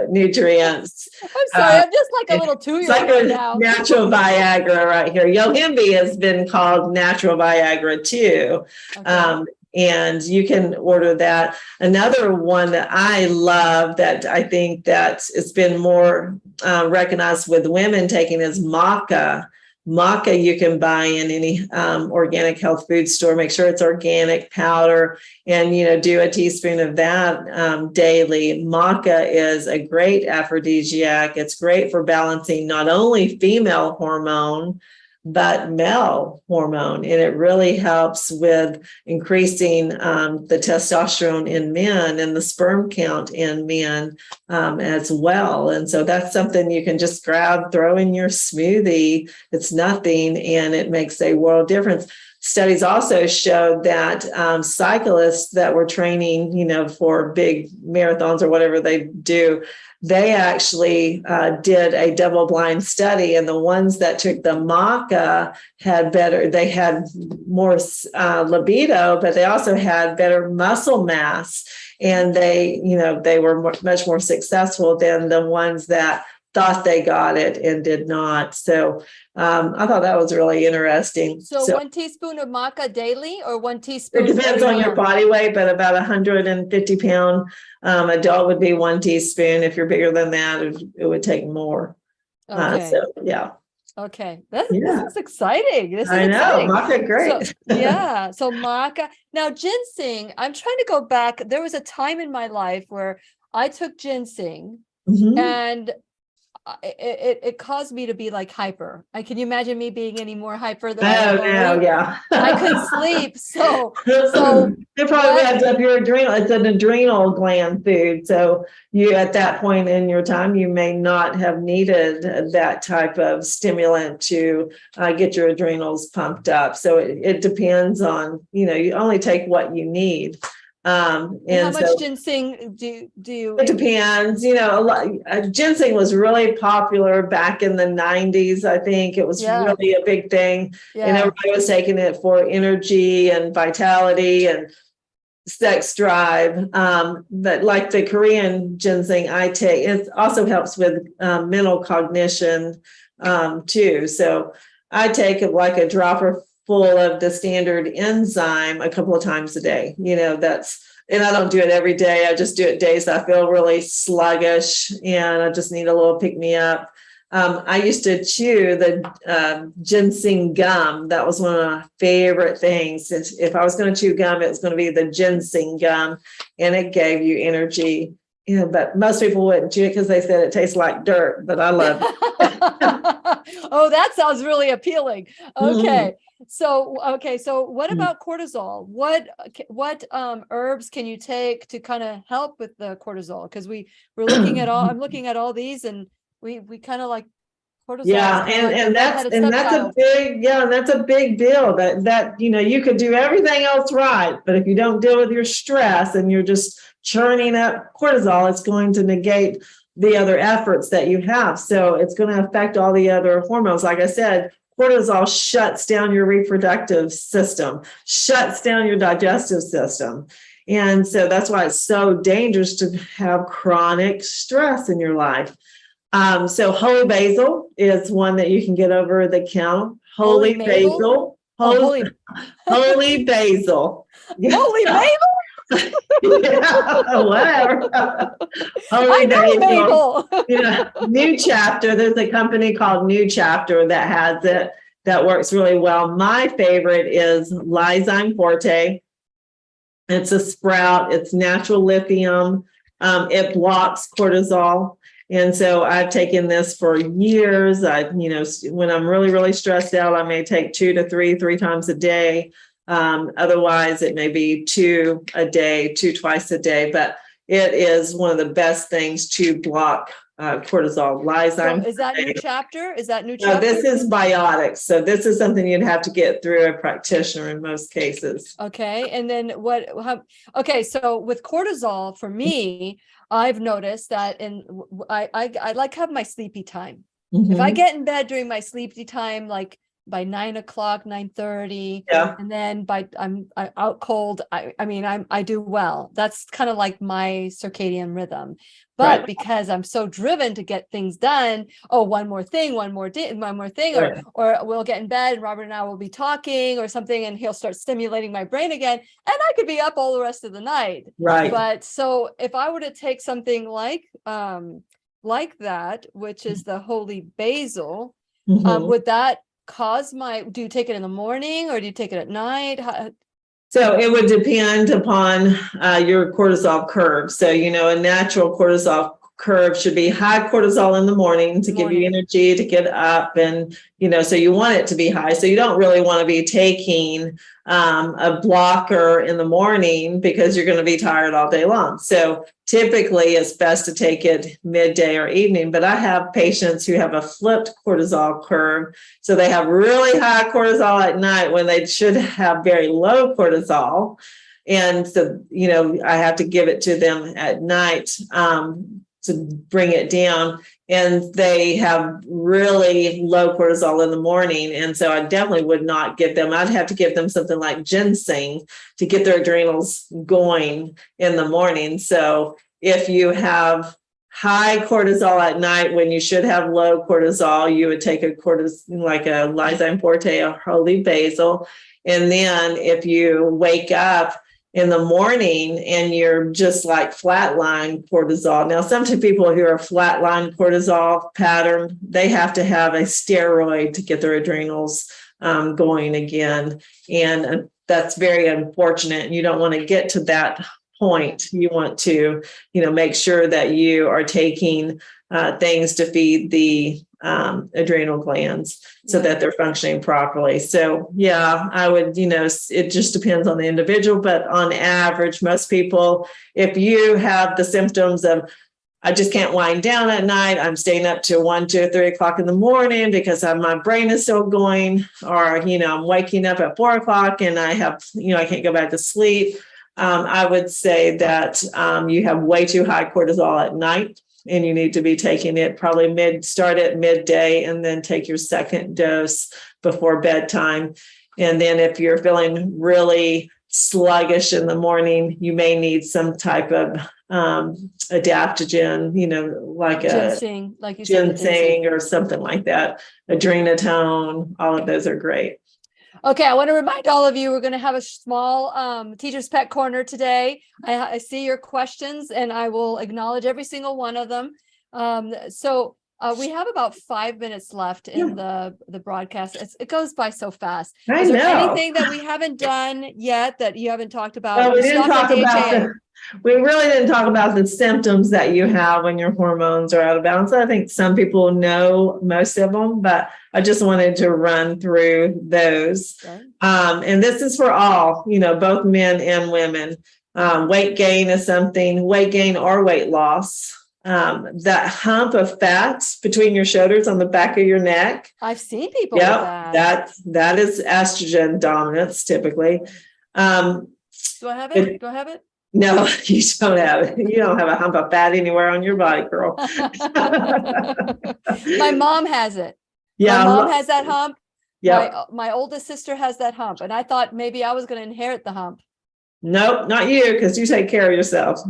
nutrients. I'm sorry, I'm just like a little 2-year-old It's like a now. natural Viagra right here. Yohimbe has been called natural Viagra too. Okay. And you can order that. Another one that I love that I think that it's been more recognized with women taking is maca. Maca you can buy in any organic health food store. Make sure it's organic powder and, do a teaspoon of that daily. Maca is a great aphrodisiac. It's great for balancing not only female hormone, but male hormone. And it really helps with increasing the testosterone in men and the sperm count in men as well. And so that's something you can just grab, throw in your smoothie. It's nothing, and it makes a world difference. studies also showed that cyclists that were training, for big marathons or whatever they do, they actually did a double-blind study, and the ones that took the maca they had more libido, but they also had better muscle mass, and they were much more successful than the ones that thought they got it and did not. So I thought that was really interesting. So 1 teaspoon of maca daily, or 1 teaspoon? It depends on your body weight, but about 150-pound adult would be 1 teaspoon. If you're bigger than that, it would take more. Okay. Yeah. Okay. This is exciting. I know. Maca, great. So maca. Now, ginseng, I'm trying to go back. There was a time in my life where I took ginseng and it caused me to be like hyper. Can you imagine me being any more hyper than I couldn't sleep. So it probably adds up your adrenal. It's an adrenal gland food. So you, at that point in your time, you may not have needed that type of stimulant to get your adrenals pumped up. So it depends on, you only take what you need. And how much ginseng do you? It depends. Ginseng was really popular back in the 90s. I think it was really a big thing. And everybody was taking it for energy and vitality and sex drive. But like the Korean ginseng I take, it also helps with mental cognition too. So I take it like a dropper full of the standard enzyme a couple of times a day. And I don't do it every day. I just do it days I feel really sluggish and I just need a little pick me up. I used to chew the ginseng gum. That was one of my favorite things. If I was going to chew gum, it was going to be the ginseng gum, and it gave you energy. But most people wouldn't chew it because they said it tastes like dirt, but I love it. Oh, that sounds really appealing. Okay. So what about cortisol? What herbs can you take to kind of help with the cortisol? Because we're looking at I'm looking at all these, and we kind of like cortisol. Yeah, and that's a big deal. That you could do everything else right, but if you don't deal with your stress and you're just churning up cortisol, it's going to negate the other efforts that you have. So it's going to affect all the other hormones. Like I said, cortisol shuts down your reproductive system, shuts down your digestive system. And so that's why it's so dangerous to have chronic stress in your life. So holy basil is one that you can get over the counter. Holy basil. Holy basil. Holy basil? Yeah, whatever. I know basil. New Chapter. There's a company called New Chapter that has it, that works really well. My favorite is Lyzyme Forte. It's a sprout. It's natural lithium. It blocks cortisol. And so I've taken this for years. When I'm really, really stressed out, I may take 2 to 3 times a day. Otherwise, it may be 2 a day, 2 twice a day, but it is one of the best things to block cortisol. Lyzyme. So is that New Chapter? No, this is biotics. So this is something you'd have to get through a practitioner in most cases. Okay. And then so with cortisol, for me, I've noticed that I like have my sleepy time. If I get in bed during my sleepy time, like by 9 o'clock, 9:30, and then I'm out cold. I do well. That's kind of like my circadian rhythm. But because I'm so driven to get things done, one more thing, right. or we'll get in bed and Robert and I will be talking or something, and he'll start stimulating my brain again, and I could be up all the rest of the night. Right. But so if I were to take something like that, which is the holy basil, would that cause do you take it in the morning or do you take it at night? So it would depend upon your cortisol curve. So, a natural cortisol curve should be high cortisol in the morning to give you energy to get up. And, so you want it to be high. So you don't really want to be taking a blocker in the morning because you're going to be tired all day long. So typically it's best to take it midday or evening. But I have patients who have a flipped cortisol curve. So they have really high cortisol at night when they should have very low cortisol. And so, I have to give it to them at night to bring it down. And they have really low cortisol in the morning. And so I definitely would not give them, I'd have to give them something like ginseng to get their adrenals going in the morning. So if you have high cortisol at night when you should have low cortisol, you would take like a lysozyme forte or holy basil. And then if you wake up in the morning and you're just like flatline cortisol. Now, some people who are flatline cortisol pattern, they have to have a steroid to get their adrenals going again. And that's very unfortunate. And you don't want to get to that point. You want to, make sure that you are taking things to feed the adrenal glands so that they're functioning properly. So yeah, I would, it just depends on the individual, but on average, most people, if you have the symptoms of, I just can't wind down at night, I'm staying up to 1, 2, 3 o'clock in the morning because my brain is still going, or, I'm waking up at 4 o'clock and I have, I can't go back to sleep. I would say that you have way too high cortisol at night. And you need to be taking it probably start at midday and then take your second dose before bedtime. And then if you're feeling really sluggish in the morning, you may need some type of adaptogen, like ginseng, like you ginseng said, or something like that. Adrenatone, all of those are great. Okay, I want to remind all of you, we're going to have a small Teacher's Pet Corner today. I see your questions and I will acknowledge every single one of them. So we have about 5 minutes left in the broadcast. It goes by so fast. Is there anything that we haven't done yet that you haven't talked about? Well, we really didn't talk about the symptoms that you have when your hormones are out of balance. I think some people know most of them, but I just wanted to run through those. Okay. And this is for all, both men and women. Weight gain is something, weight gain or weight loss. That hump of fat between your shoulders on the back of your neck. I've seen people with that. That is estrogen dominance typically. Do I have it? Do I have it? No, you don't have it. You don't have a hump of fat anywhere on your body, girl. My mom has it. Yeah, my mom has that hump. Yeah, my oldest sister has that hump, and I thought maybe I was going to inherit the hump. Nope, not you, because you take care of yourself.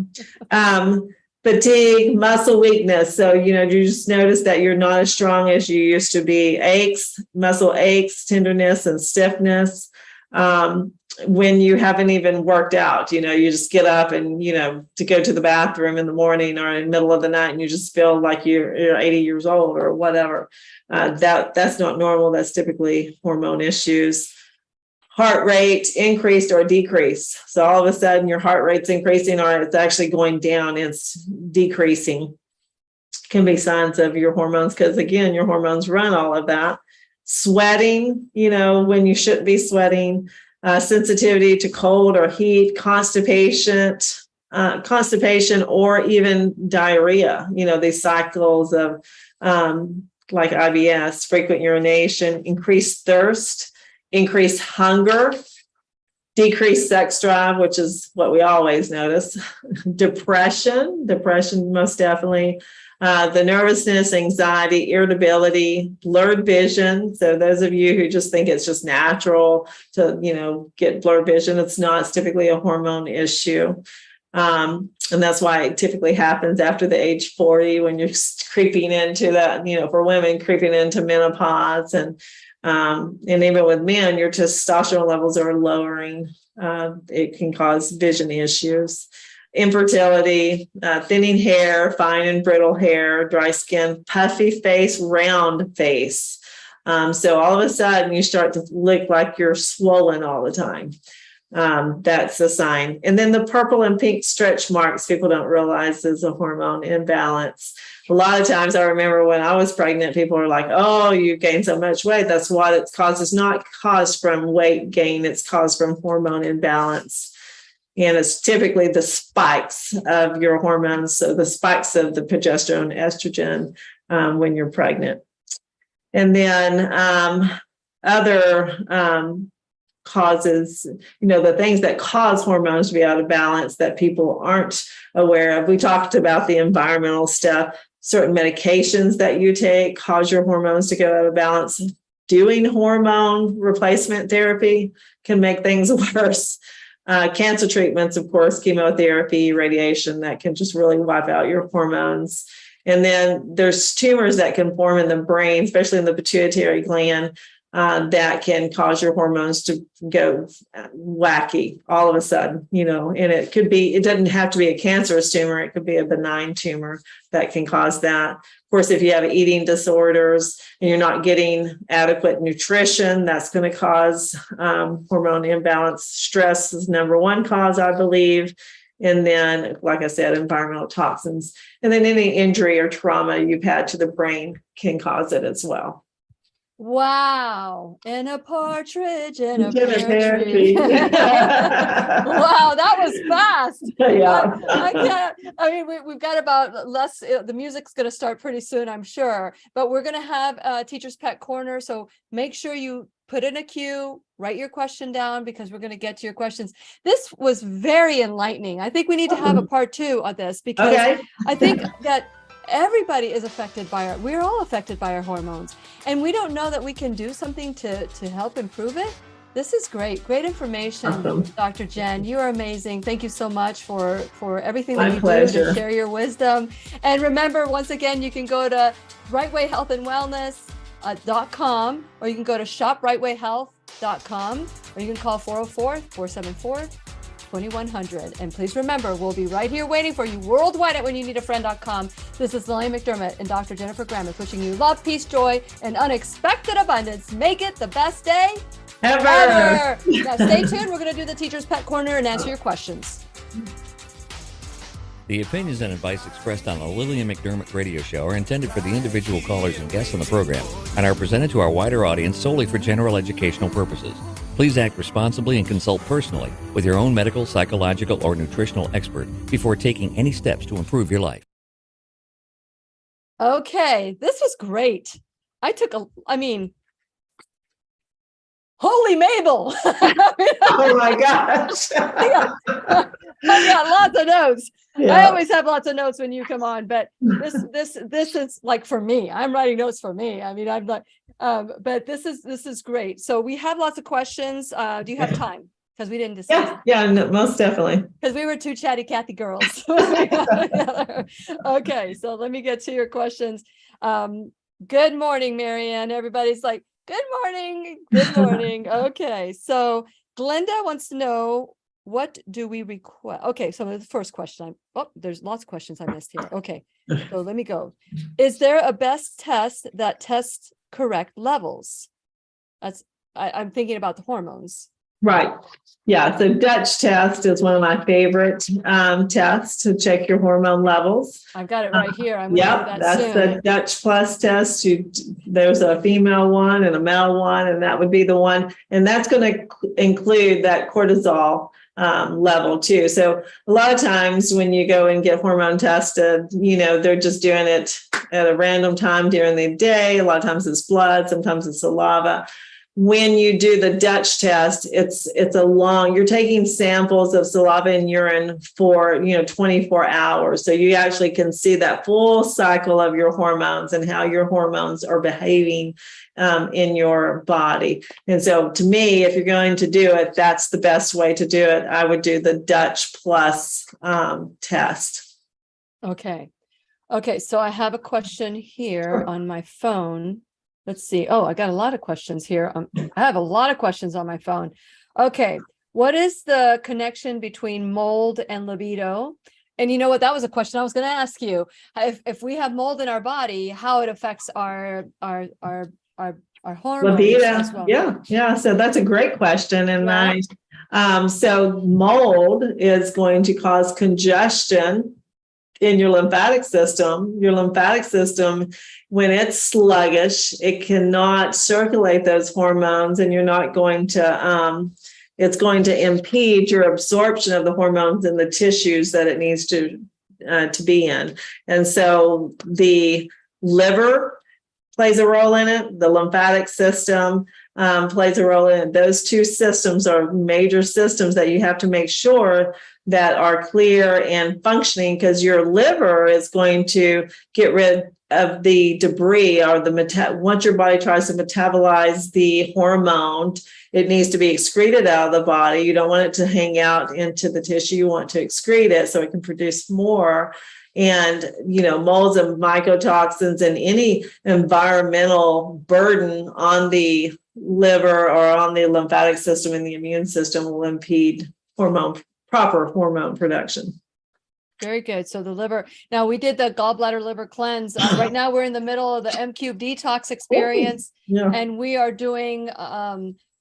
Fatigue, muscle weakness. So, you just notice that you're not as strong as you used to be. Aches, muscle aches, tenderness, and stiffness. When you haven't even worked out, you just get up and, to go to the bathroom in the morning or in the middle of the night and you just feel like you're 80 years old or whatever. That's not normal. That's typically hormone issues. Heart rate increased or decreased. So all of a sudden your heart rate's increasing or it's actually going down. It's decreasing. Can be signs of your hormones because, again, your hormones run all of that. Sweating, when you shouldn't be sweating. Sensitivity to cold or heat, constipation or even diarrhea, these cycles of like IBS, frequent urination, increased thirst, increased hunger, decreased sex drive, which is what we always notice, depression most definitely, the nervousness, anxiety, irritability, blurred vision. So those of you who just think it's just natural to, get blurred vision, it's not. It's typically a hormone issue. And that's why it typically happens after the age 40 when you're creeping into that, for women, creeping into menopause. And even with men, your testosterone levels are lowering. It can cause vision issues. Infertility, thinning hair, fine and brittle hair, dry skin, puffy face, round face. So all of a sudden you start to look like you're swollen all the time. that's a sign. And then the purple and pink stretch marks, people don't realize is a hormone imbalance. A lot of times I remember when I was pregnant, people were like, oh, you gained so much weight. That's what it's caused. It's not caused from weight gain. It's caused from hormone imbalance. And it's typically the spikes of your hormones. So the spikes of the progesterone, estrogen, when you're pregnant. And then other causes, the things that cause hormones to be out of balance that people aren't aware of. We talked about the environmental stuff. Certain medications that you take cause your hormones to go out of balance. Doing hormone replacement therapy can make things worse. Cancer treatments, of course, chemotherapy, radiation, that can just really wipe out your hormones. And then there's tumors that can form in the brain, especially in the pituitary gland, that can cause your hormones to go wacky all of a sudden, and it doesn't have to be a cancerous tumor. It could be a benign tumor that can cause that. Of course, if you have eating disorders and you're not getting adequate nutrition, that's going to cause hormone imbalance. Stress is number one cause, I believe. And then, like I said, environmental toxins. And then any injury or trauma you've had to the brain can cause it as well. Wow. And a partridge in a pear tree. Wow, that was fast. Yeah. We've got about less, the music's going to start pretty soon, I'm sure, but we're going to have a Teacher's Pet Corner. So make sure you put in a queue, write your question down, because we're going to get to your questions. This was very enlightening. I think we need to have a part 2 of this, because I think that everybody is affected by we're all affected by our hormones, and we don't know that we can do something to help improve it. This is great information. Awesome. Dr. Jen, you are amazing. Thank you so much for everything that you do to share your wisdom. And remember, once again, you can go to Rightway Health and Wellness .com, or you can go to shopRightwayHealth.com, or you can call 404-474-2100. And please remember, we'll be right here waiting for you worldwide at whenyouneedafriend.com. This is Lillian McDermott and Dr. Jennifer Gramith wishing you love, peace, joy, and unexpected abundance. Make it the best day ever. Now stay tuned. We're going to do the Teacher's Pet Corner and answer your questions. The opinions and advice expressed on the Lillian McDermott radio show are intended for the individual callers and guests on the program and are presented to our wider audience solely for general educational purposes. Please act responsibly and consult personally with your own medical, psychological, or nutritional expert before taking any steps to improve your life. Okay, this was great. Holy Mabel. Oh my gosh. I got lots of notes. Yeah. I always have lots of notes when you come on, but this is like for me. I'm writing notes for me. I'm like, but this is great. So we have lots of questions. Do you have time? Because we didn't discuss. Yeah, no, most definitely. Because we were two chatty Cathy girls. Okay, so let me get to your questions. Good morning, Marianne. Everybody's like, good morning. Good morning. Okay, so Glenda wants to know, what do we request? Okay, so the first question, there's lots of questions I missed here. Okay, so let me go. Is there a best test that tests correct levels? I'm thinking about the hormones. Right. Yeah. So Dutch test is one of my favorite tests to check your hormone levels. I've got it right here. I'm going to do that that's soon. the Dutch Plus test. There's a female one and a male one, and that would be the one. And that's going to include that cortisol level too. So a lot of times when you go and get hormone tested, they're just doing it at a random time during the day. A lot of times it's blood, sometimes it's saliva. When you do the Dutch test, you're taking samples of saliva and urine for 24 hours. So you actually can see that full cycle of your hormones and how your hormones are behaving in your body. And so to me, if you're going to do it, that's the best way to do it. I would do the Dutch Plus test. Okay. So I have a question here on my phone. Let's see. Oh, I got a lot of questions here. I have a lot of questions on my phone. Okay. What is the connection between mold and libido? And you know what? That was a question I was going to ask you. If we have mold in our body, how it affects our hormones Libido. as well. Yeah. So that's a great question. And Yeah. so mold is going to cause congestion in your lymphatic system. Your lymphatic system, when it's sluggish, it cannot circulate those hormones, and you're not going to, it's going to impede your absorption of the hormones in the tissues that it needs to be in. And so the liver plays a role in it. The lymphatic system plays a role in it. Those two systems are major systems that you have to make sure that are clear and functioning, because your liver is going to get rid of the debris or once your body tries to metabolize the hormone, it needs to be excreted out of the body. You don't want it to hang out into the tissue. You want to excrete it so it can produce more. And, molds and mycotoxins and any environmental burden on the liver or on the lymphatic system and the immune system will impede proper hormone production. Very good. So the liver, now we did the gallbladder liver cleanse. Right now we're in the middle of the M-Cube detox experience, and we are doing,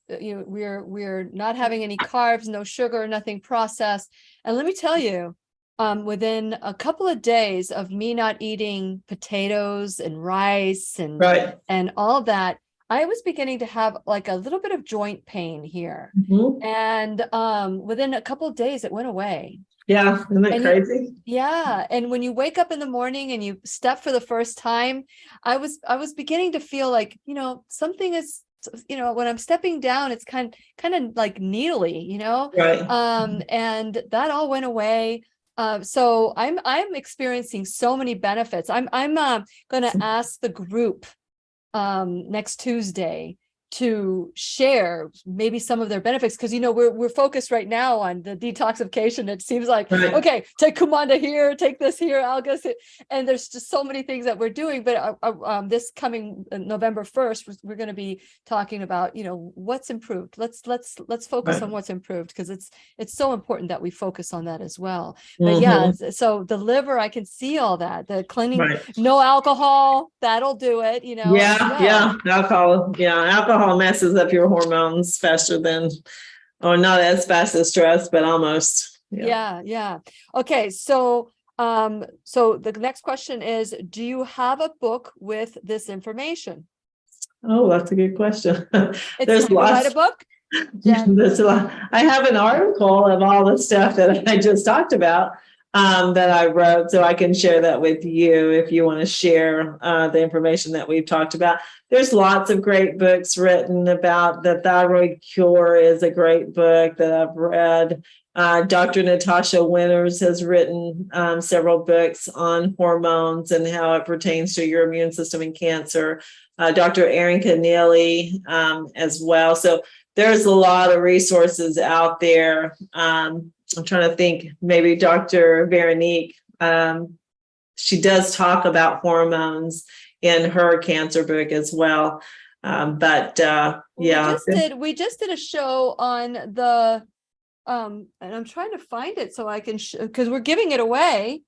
we're not having any carbs, no sugar, nothing processed. And let me tell you, within a couple of days of me not eating potatoes and rice and all of that, I was beginning to have like a little bit of joint pain here. And within a couple of days, it went away. Yeah. Isn't that crazy? And when you wake up in the morning and you step for the first time, I was beginning to feel like, something is, when I'm stepping down, it's kind of like needly, and that all went away. So I'm experiencing so many benefits. I'm going to ask the group next Tuesday to share maybe some of their benefits, because we're focused right now on the detoxification. It seems like okay, take Kumanda here, take this here, Algus, and there's just so many things that we're doing. But this coming November 1st, we're going to be talking about what's improved. Let's focus on what's improved, because it's so important that we focus on that as well. But so the liver, I can see all that. The cleaning, no alcohol, that'll do it. Alcohol messes up your hormones faster than, or not as fast as stress, but almost. Okay, so the next question is, do you have a book with this information? Oh, that's a good question. There's lots. Write a book? There's a lot. I have an article of all the stuff that I just talked about that I wrote, so I can share that with you if you want to share the information that we've talked about. There's lots of great books written about the thyroid cure. Is a great book that I've read. Dr. Natasha Winters has written several books on hormones and how it pertains to your immune system and cancer. Dr. Erin Keneally as well. So there's a lot of resources out there. I'm trying to think, maybe Dr. Veronique, she does talk about hormones in her cancer book as well. We just did a show on the, and I'm trying to find it so I can, because we're giving it away.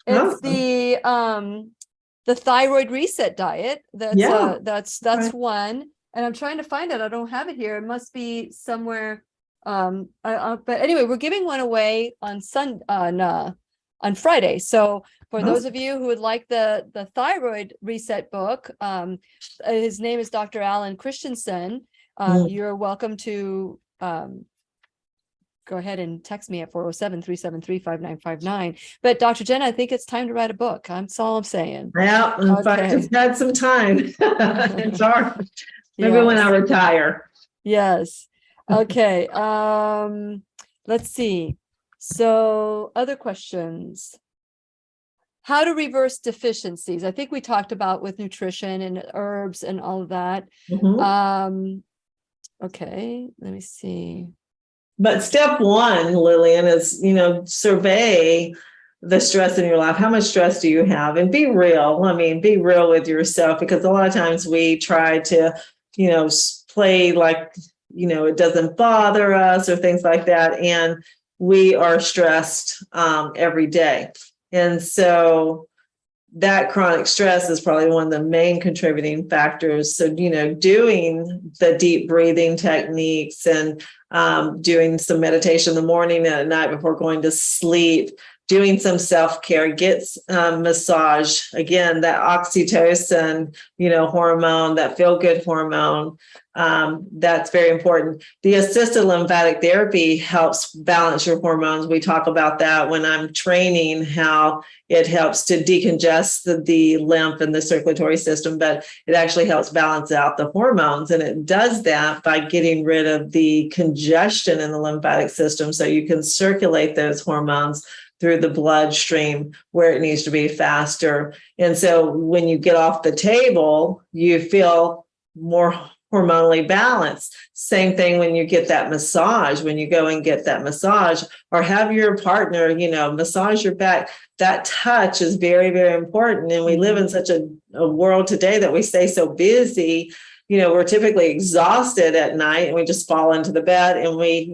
It's the thyroid reset diet. That's one. And I'm trying to find it. I don't have it here. It must be somewhere. But anyway, we're giving one away on Friday. So for those of you who would like the thyroid reset book, his name is Dr. Alan Christensen. You're welcome to go ahead and text me at 407-373-5959. But Dr. Jenna, I think it's time to write a book. That's all I'm saying. Yeah, in fact, I just had some time. It's hard. Maybe when I retire. Yes. Okay. Let's see. So other questions. How to reverse deficiencies. I think we talked about with nutrition and herbs and all of that. Okay, let me see. But step one, Lillian, is, survey the stress in your life. How much stress do you have? And be real. I mean, be real with yourself, because a lot of times we try to, play like, it doesn't bother us or things like that. And we are stressed every day. And so that chronic stress is probably one of the main contributing factors. So, doing the deep breathing techniques and doing some meditation in the morning and at night before going to sleep, doing some self-care, gets massage, again, that oxytocin, hormone, that feel-good hormone, that's very important. The assisted lymphatic therapy helps balance your hormones. We talk about that when I'm training, how it helps to decongest the lymph and the circulatory system, but it actually helps balance out the hormones. And it does that by getting rid of the congestion in the lymphatic system so you can circulate those hormones through the bloodstream where it needs to be faster. And so when you get off the table, you feel more hormonally balanced. Same thing when you get that massage, when you go and get that massage or have your partner, massage your back. That touch is very, very important. And we live in such a world today that we stay so busy. We're typically exhausted at night and we just fall into the bed and we,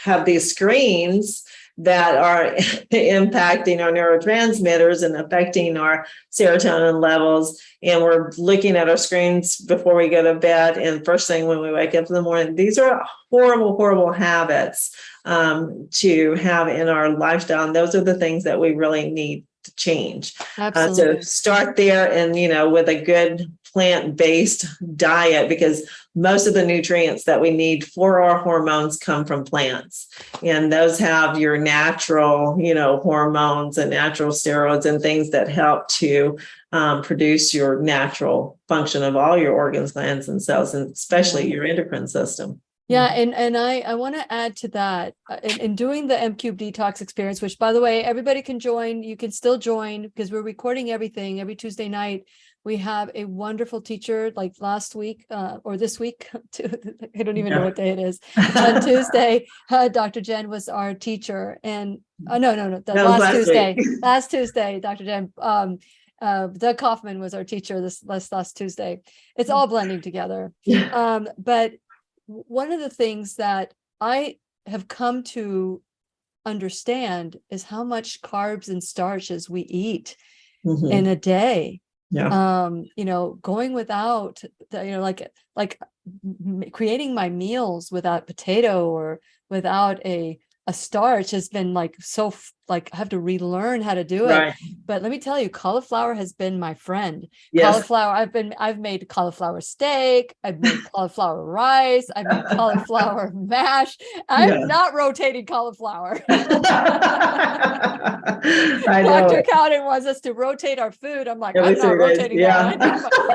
have these screens that are impacting our neurotransmitters and affecting our serotonin levels. And we're looking at our screens before we go to bed and first thing when we wake up in the morning. These are horrible, horrible habits to have in our lifestyle. And those are the things that we really need to change. Absolutely. So start there and, with a good plant-based diet, because most of the nutrients that we need for our hormones come from plants. And those have your natural, hormones and natural steroids and things that help to produce your natural function of all your organs, glands, and cells, and especially your endocrine system. Yeah, and I want to add to that in doing the M-Cube detox experience, which by the way, everybody can join. You can still join because we're recording everything every Tuesday night. We have a wonderful teacher like last week or this week. I don't even know what day it is. On Tuesday, Dr. Jen was our teacher. And no, last Tuesday, Dr. Jen, Doug Kaufman was our teacher this last Tuesday. It's all blending together. But one of the things that I have come to understand is how much carbs and starches we eat in a day. Yeah. Going without, like creating my meals without potato or without a starch has been I have to relearn how to do it. Right. But let me tell you, cauliflower has been my friend. Yes. Cauliflower, I've made cauliflower steak, I've made cauliflower rice, I've made cauliflower mash. I'm not rotating cauliflower. Dr. Cowden wants us to rotate our food. I'm like, I'm not rotating that.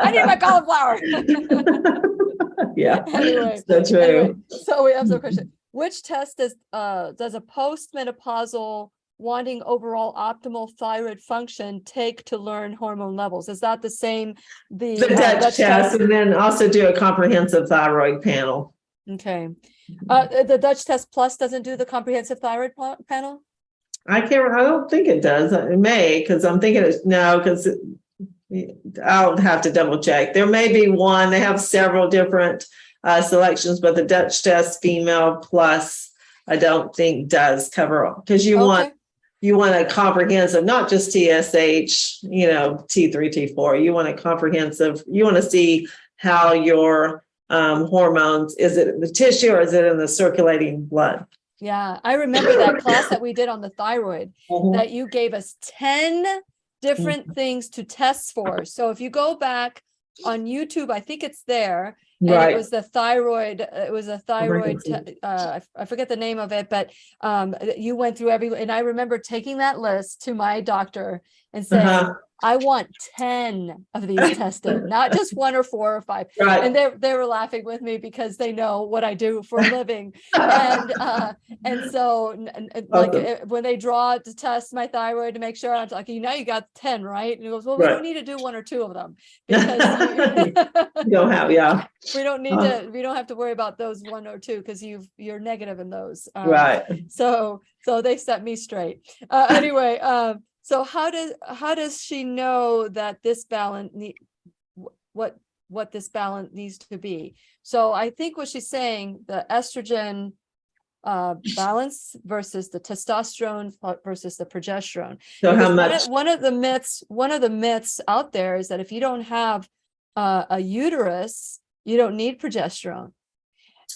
I need my cauliflower. Anyway, that's true. Anyway, so we have some question. Which test does a postmenopausal wanting overall optimal thyroid function take to learn hormone levels? Is that the same? The Dutch test, and then also do a comprehensive thyroid panel. Okay. The Dutch test plus doesn't do the comprehensive thyroid panel? I don't think it does. It may, because I'm thinking because I'll have to double check. There may be one. They have several different selections, but the Dutch test female plus I don't think does cover all, because you want a comprehensive, not just TSH, T3, T4. You want a comprehensive. You want to see how your hormones, is it in the tissue or is it in the circulating blood? Yeah, I remember that class that we did on the thyroid that you gave us 10 different things to test for. So if you go back on YouTube, I think it's there. And it was the thyroid. It was a thyroid. I forget the name of it, but you went through and I remember taking that list to my doctor and saying, I want 10 of these tested, not just 1 or 4 or 5. Right. And they were laughing with me because they know what I do for a living. And so when they draw to test my thyroid to make sure, I'm like, you got 10, right? And he goes, well, we don't need to do 1 or 2 of them because you don't have, we don't need to, we don't have to worry about those 1 or 2 because you're negative in those. So they set me straight. Anyway, so how does she know that this balance what this balance needs to be? So I think what she's saying, the estrogen balance versus the testosterone versus the progesterone. So how Because much? one of the myths out there is that if you don't have a uterus, you don't need progesterone.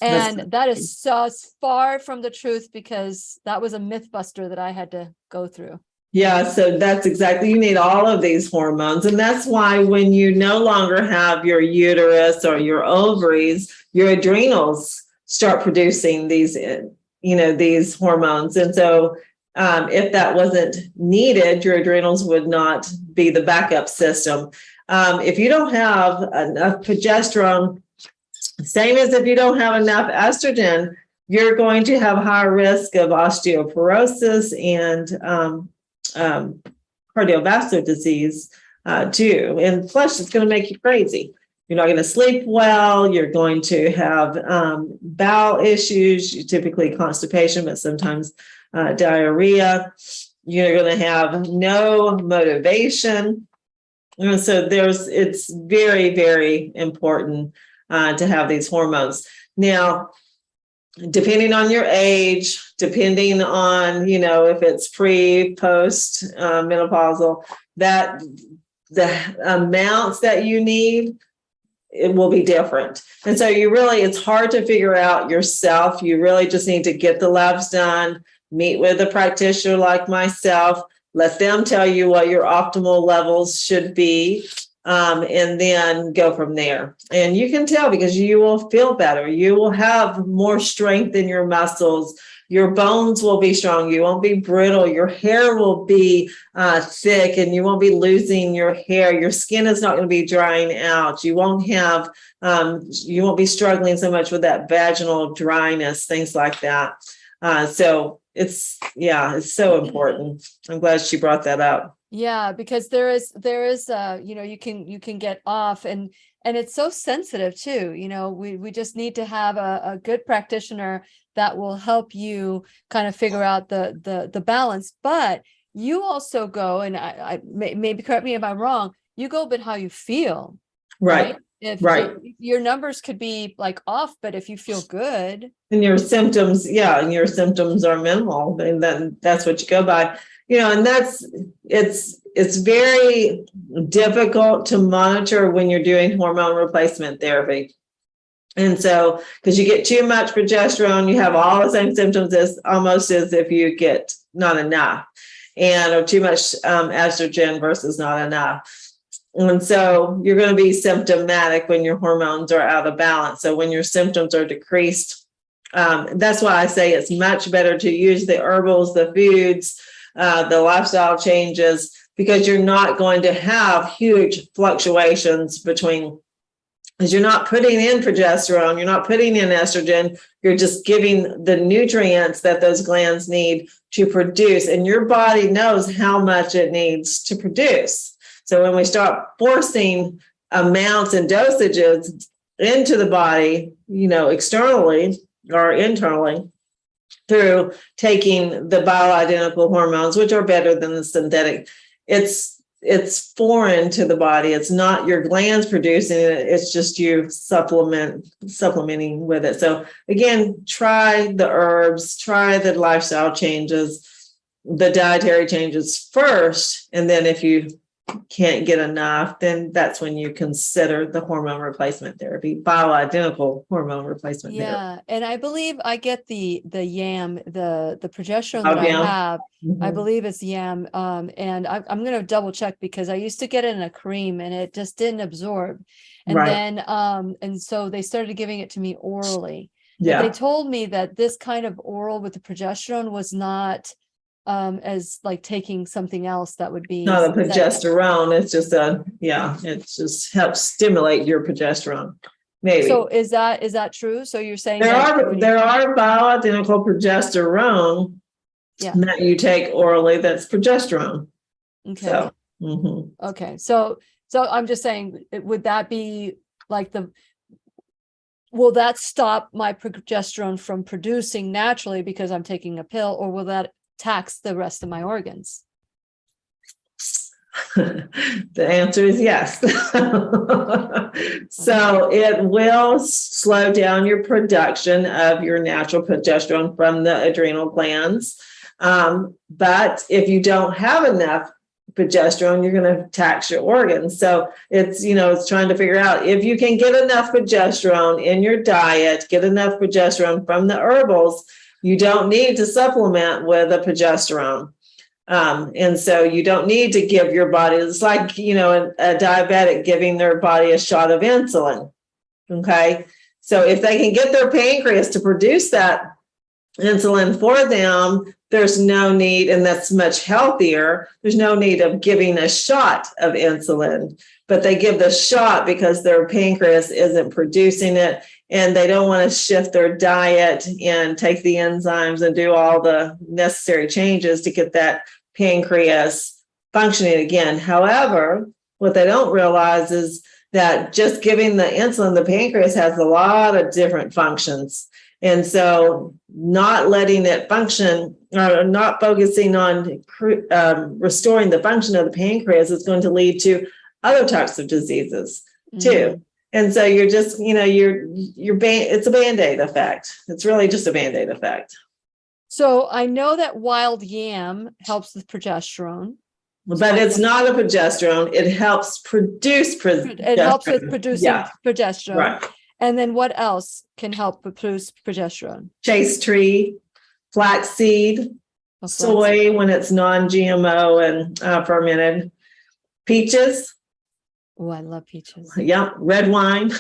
And that is so far from the truth, because that was a myth buster that I had to go through. Yeah, so that's exactly, you need all of these hormones. And that's why when you no longer have your uterus or your ovaries, your adrenals start producing these, these hormones. And so if that wasn't needed, your adrenals would not be the backup system. If you don't have enough progesterone, same as if you don't have enough estrogen, you're going to have higher risk of osteoporosis and cardiovascular disease too. And plus, it's going to make you crazy. You're not going to sleep well. You're going to have bowel issues, typically constipation, but sometimes diarrhea. You're going to have no motivation. And so it's very, very important to have these hormones. Now, depending on your age, depending on, if it's pre, post, menopausal, that the amounts that you need, it will be different. And so it's hard to figure out yourself. You really just need to get the labs done, meet with a practitioner like myself, let them tell you what your optimal levels should be. And then go from there. And you can tell because you will feel better. You will have more strength in your muscles. Your bones will be strong. You won't be brittle. Your hair will be thick and you won't be losing your hair. Your skin is not going to be drying out. You won't be struggling so much with that vaginal dryness, things like that. So it's so important. I'm glad she brought that up. Yeah, because there is you can get off and it's so sensitive too. We just need to have a good practitioner that will help you kind of figure out the balance. But you also go, and I maybe correct me if I'm wrong, you go but how you feel. Right. If your numbers could be like off, but if you feel good. And your symptoms are minimal, then that's what you go by. And it's very difficult to monitor when you're doing hormone replacement therapy. And so, because you get too much progesterone, you have all the same symptoms as if you get not enough, or too much estrogen versus not enough. And so you're going to be symptomatic when your hormones are out of balance. So when your symptoms are decreased, that's why I say it's much better to use the herbals, the foods, the lifestyle changes, because you're not going to have huge fluctuations because you're not putting in progesterone, you're not putting in estrogen, you're just giving the nutrients that those glands need to produce. And your body knows how much it needs to produce. So when we start forcing amounts and dosages into the body, externally or internally, through taking the bioidentical hormones, which are better than the synthetic, it's foreign to the body. It's not your glands producing it. It's just you supplementing with it. So again, try the herbs, try the lifestyle changes, the dietary changes first. And then if you can't get enough, then that's when you consider the hormone replacement therapy, bioidentical hormone replacement therapy. Yeah, and I believe I get the YAM, the progesterone that I have. Mm-hmm. I believe it's YAM, and I'm going to double check because I used to get it in a cream and it just didn't absorb, and then and so they started giving it to me orally. Yeah, but they told me that this kind of oral with the progesterone was not as like taking something else that would be not a progesterone. It's just it just helps stimulate your progesterone. Maybe. So is that true? So you're saying there are bioidentical progesterone that you take orally that's progesterone. Okay. So, okay. So I'm just saying, would that be like will that stop my progesterone from producing naturally because I'm taking a pill, or will that tax the rest of my organs? The answer is yes. So it will slow down your production of your natural progesterone from the adrenal glands. But if you don't have enough progesterone, you're going to tax your organs. So it's trying to figure out if you can get enough progesterone in your diet, get enough progesterone from the herbals, you don't need to supplement with a progesterone. And so you don't need to give your body, it's like, a diabetic giving their body a shot of insulin. Okay. So if they can get their pancreas to produce that insulin for them, there's no need, and that's much healthier. There's no need of giving a shot of insulin, but they give the shot because their pancreas isn't producing it, and they don't want to shift their diet and take the enzymes and do all the necessary changes to get that pancreas functioning again. However, what they don't realize is that just giving the insulin, the pancreas has a lot of different functions. And so not letting it function or not focusing on restoring the function of the pancreas is going to lead to other types of diseases too. And so you're just, it's a Band-Aid effect. It's really just a Band-Aid effect. So I know that wild yam helps with progesterone. But it's not a progesterone. It helps produce progesterone. It helps with producing progesterone. Right. And then what else can help produce progesterone? Chase tree, flaxseed, soy when it's non-GMO and fermented, peaches. Oh, I love peaches. Yep, red wine.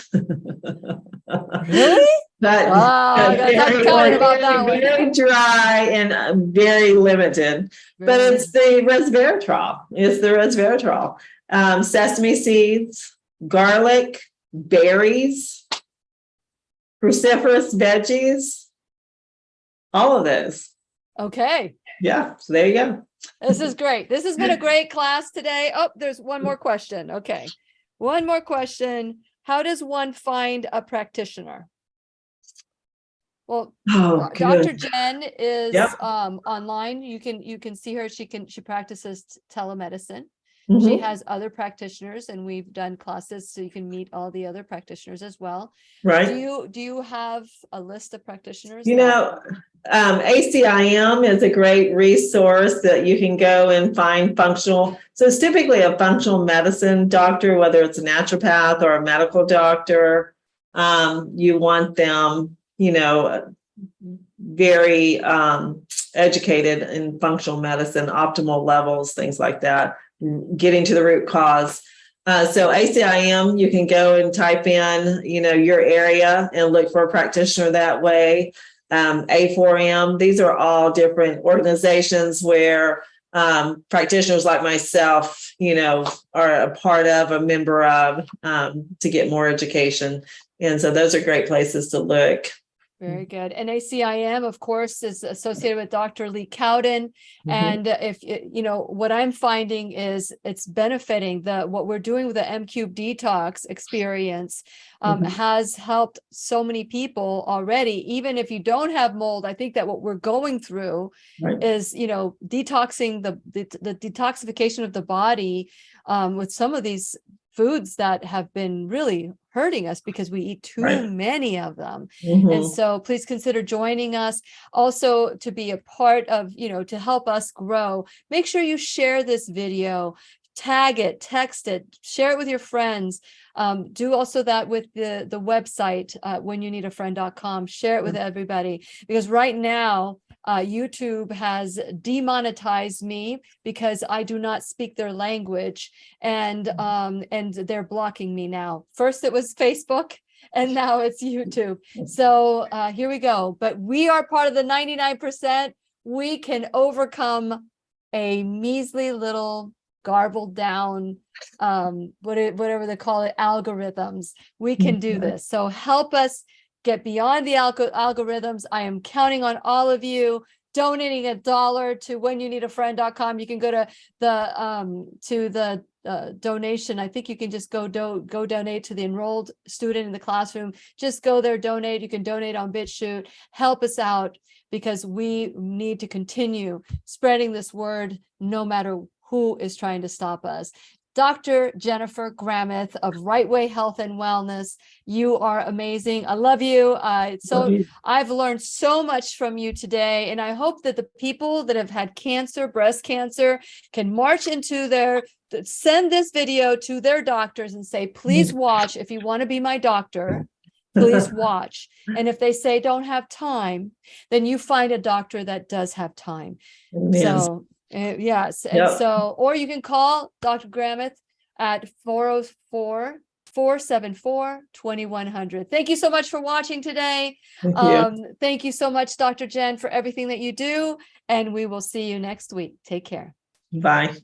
Really? Wow, I got talking about that one. Very dry and very limited. But it's the resveratrol. It's the resveratrol. Sesame seeds, garlic, berries, cruciferous veggies, all of those. Okay. Yeah, so there you go. This is great. This has been a great class today. Oh, there's one more question. Okay. One more question. How does one find a practitioner? Well, Dr. Jen is online. You can see her. She practices telemedicine. Mm-hmm. She has other practitioners, and we've done classes so you can meet all the other practitioners as well. Right. Do you have a list of practitioners? ACIM is a great resource that you can go and find functional. So it's typically a functional medicine doctor, whether it's a naturopath or a medical doctor. You want them, very educated in functional medicine, optimal levels, things like that, getting to the root cause. So ACIM, you can go and type in, your area and look for a practitioner that way. A4M, these are all different organizations where practitioners like myself, are a part of, a member of, to get more education. And so those are great places to look. Very good. And ACIM, of course, is associated with Dr. Lee Cowden. Mm-hmm. And if what I'm finding is it's benefiting what we're doing with the M-Cube detox experience has helped so many people already. Even if you don't have mold, I think that what we're going through is, detoxing the detoxification of the body with some of these foods that have been really hurting us because we eat too many of them. Mm-hmm. And so please consider joining us also to be a part of, to help us grow. Make sure you share this video, tag it, text it, share it with your friends. Do also that with the website, whenyouneedafriend.com. Share it with everybody, because right now, YouTube has demonetized me because I do not speak their language, and they're blocking me now. First it was Facebook, and now it's YouTube. So here we go. But we are part of the 99%. We can overcome a measly little garbled down, whatever they call it, algorithms. We can do this. So help us get beyond the algorithms. I am counting on all of you donating $1 to whenyouneedafriend.com. You can go to the donation. I think you can just go donate to the enrolled student in the classroom. Just go there, donate. You can donate on BitChute. Help us out, because we need to continue spreading this word no matter who is trying to stop us. Dr. Jennifer Gramith of Rightway Health and Wellness, you are amazing. I love you. I've learned so much from you today, and I hope that the people that have had cancer, breast cancer, can march into send this video to their doctors and say, please watch. If you want to be my doctor, please watch. And if they say don't have time, then you find a doctor that does have time. Yes. So yes. And Yep. so, or you can call Dr. Gramith at 404-474-2100. Thank you so much for watching today. Thank you so much, Dr. Jen, for everything that you do. And we will see you next week. Take care. Bye.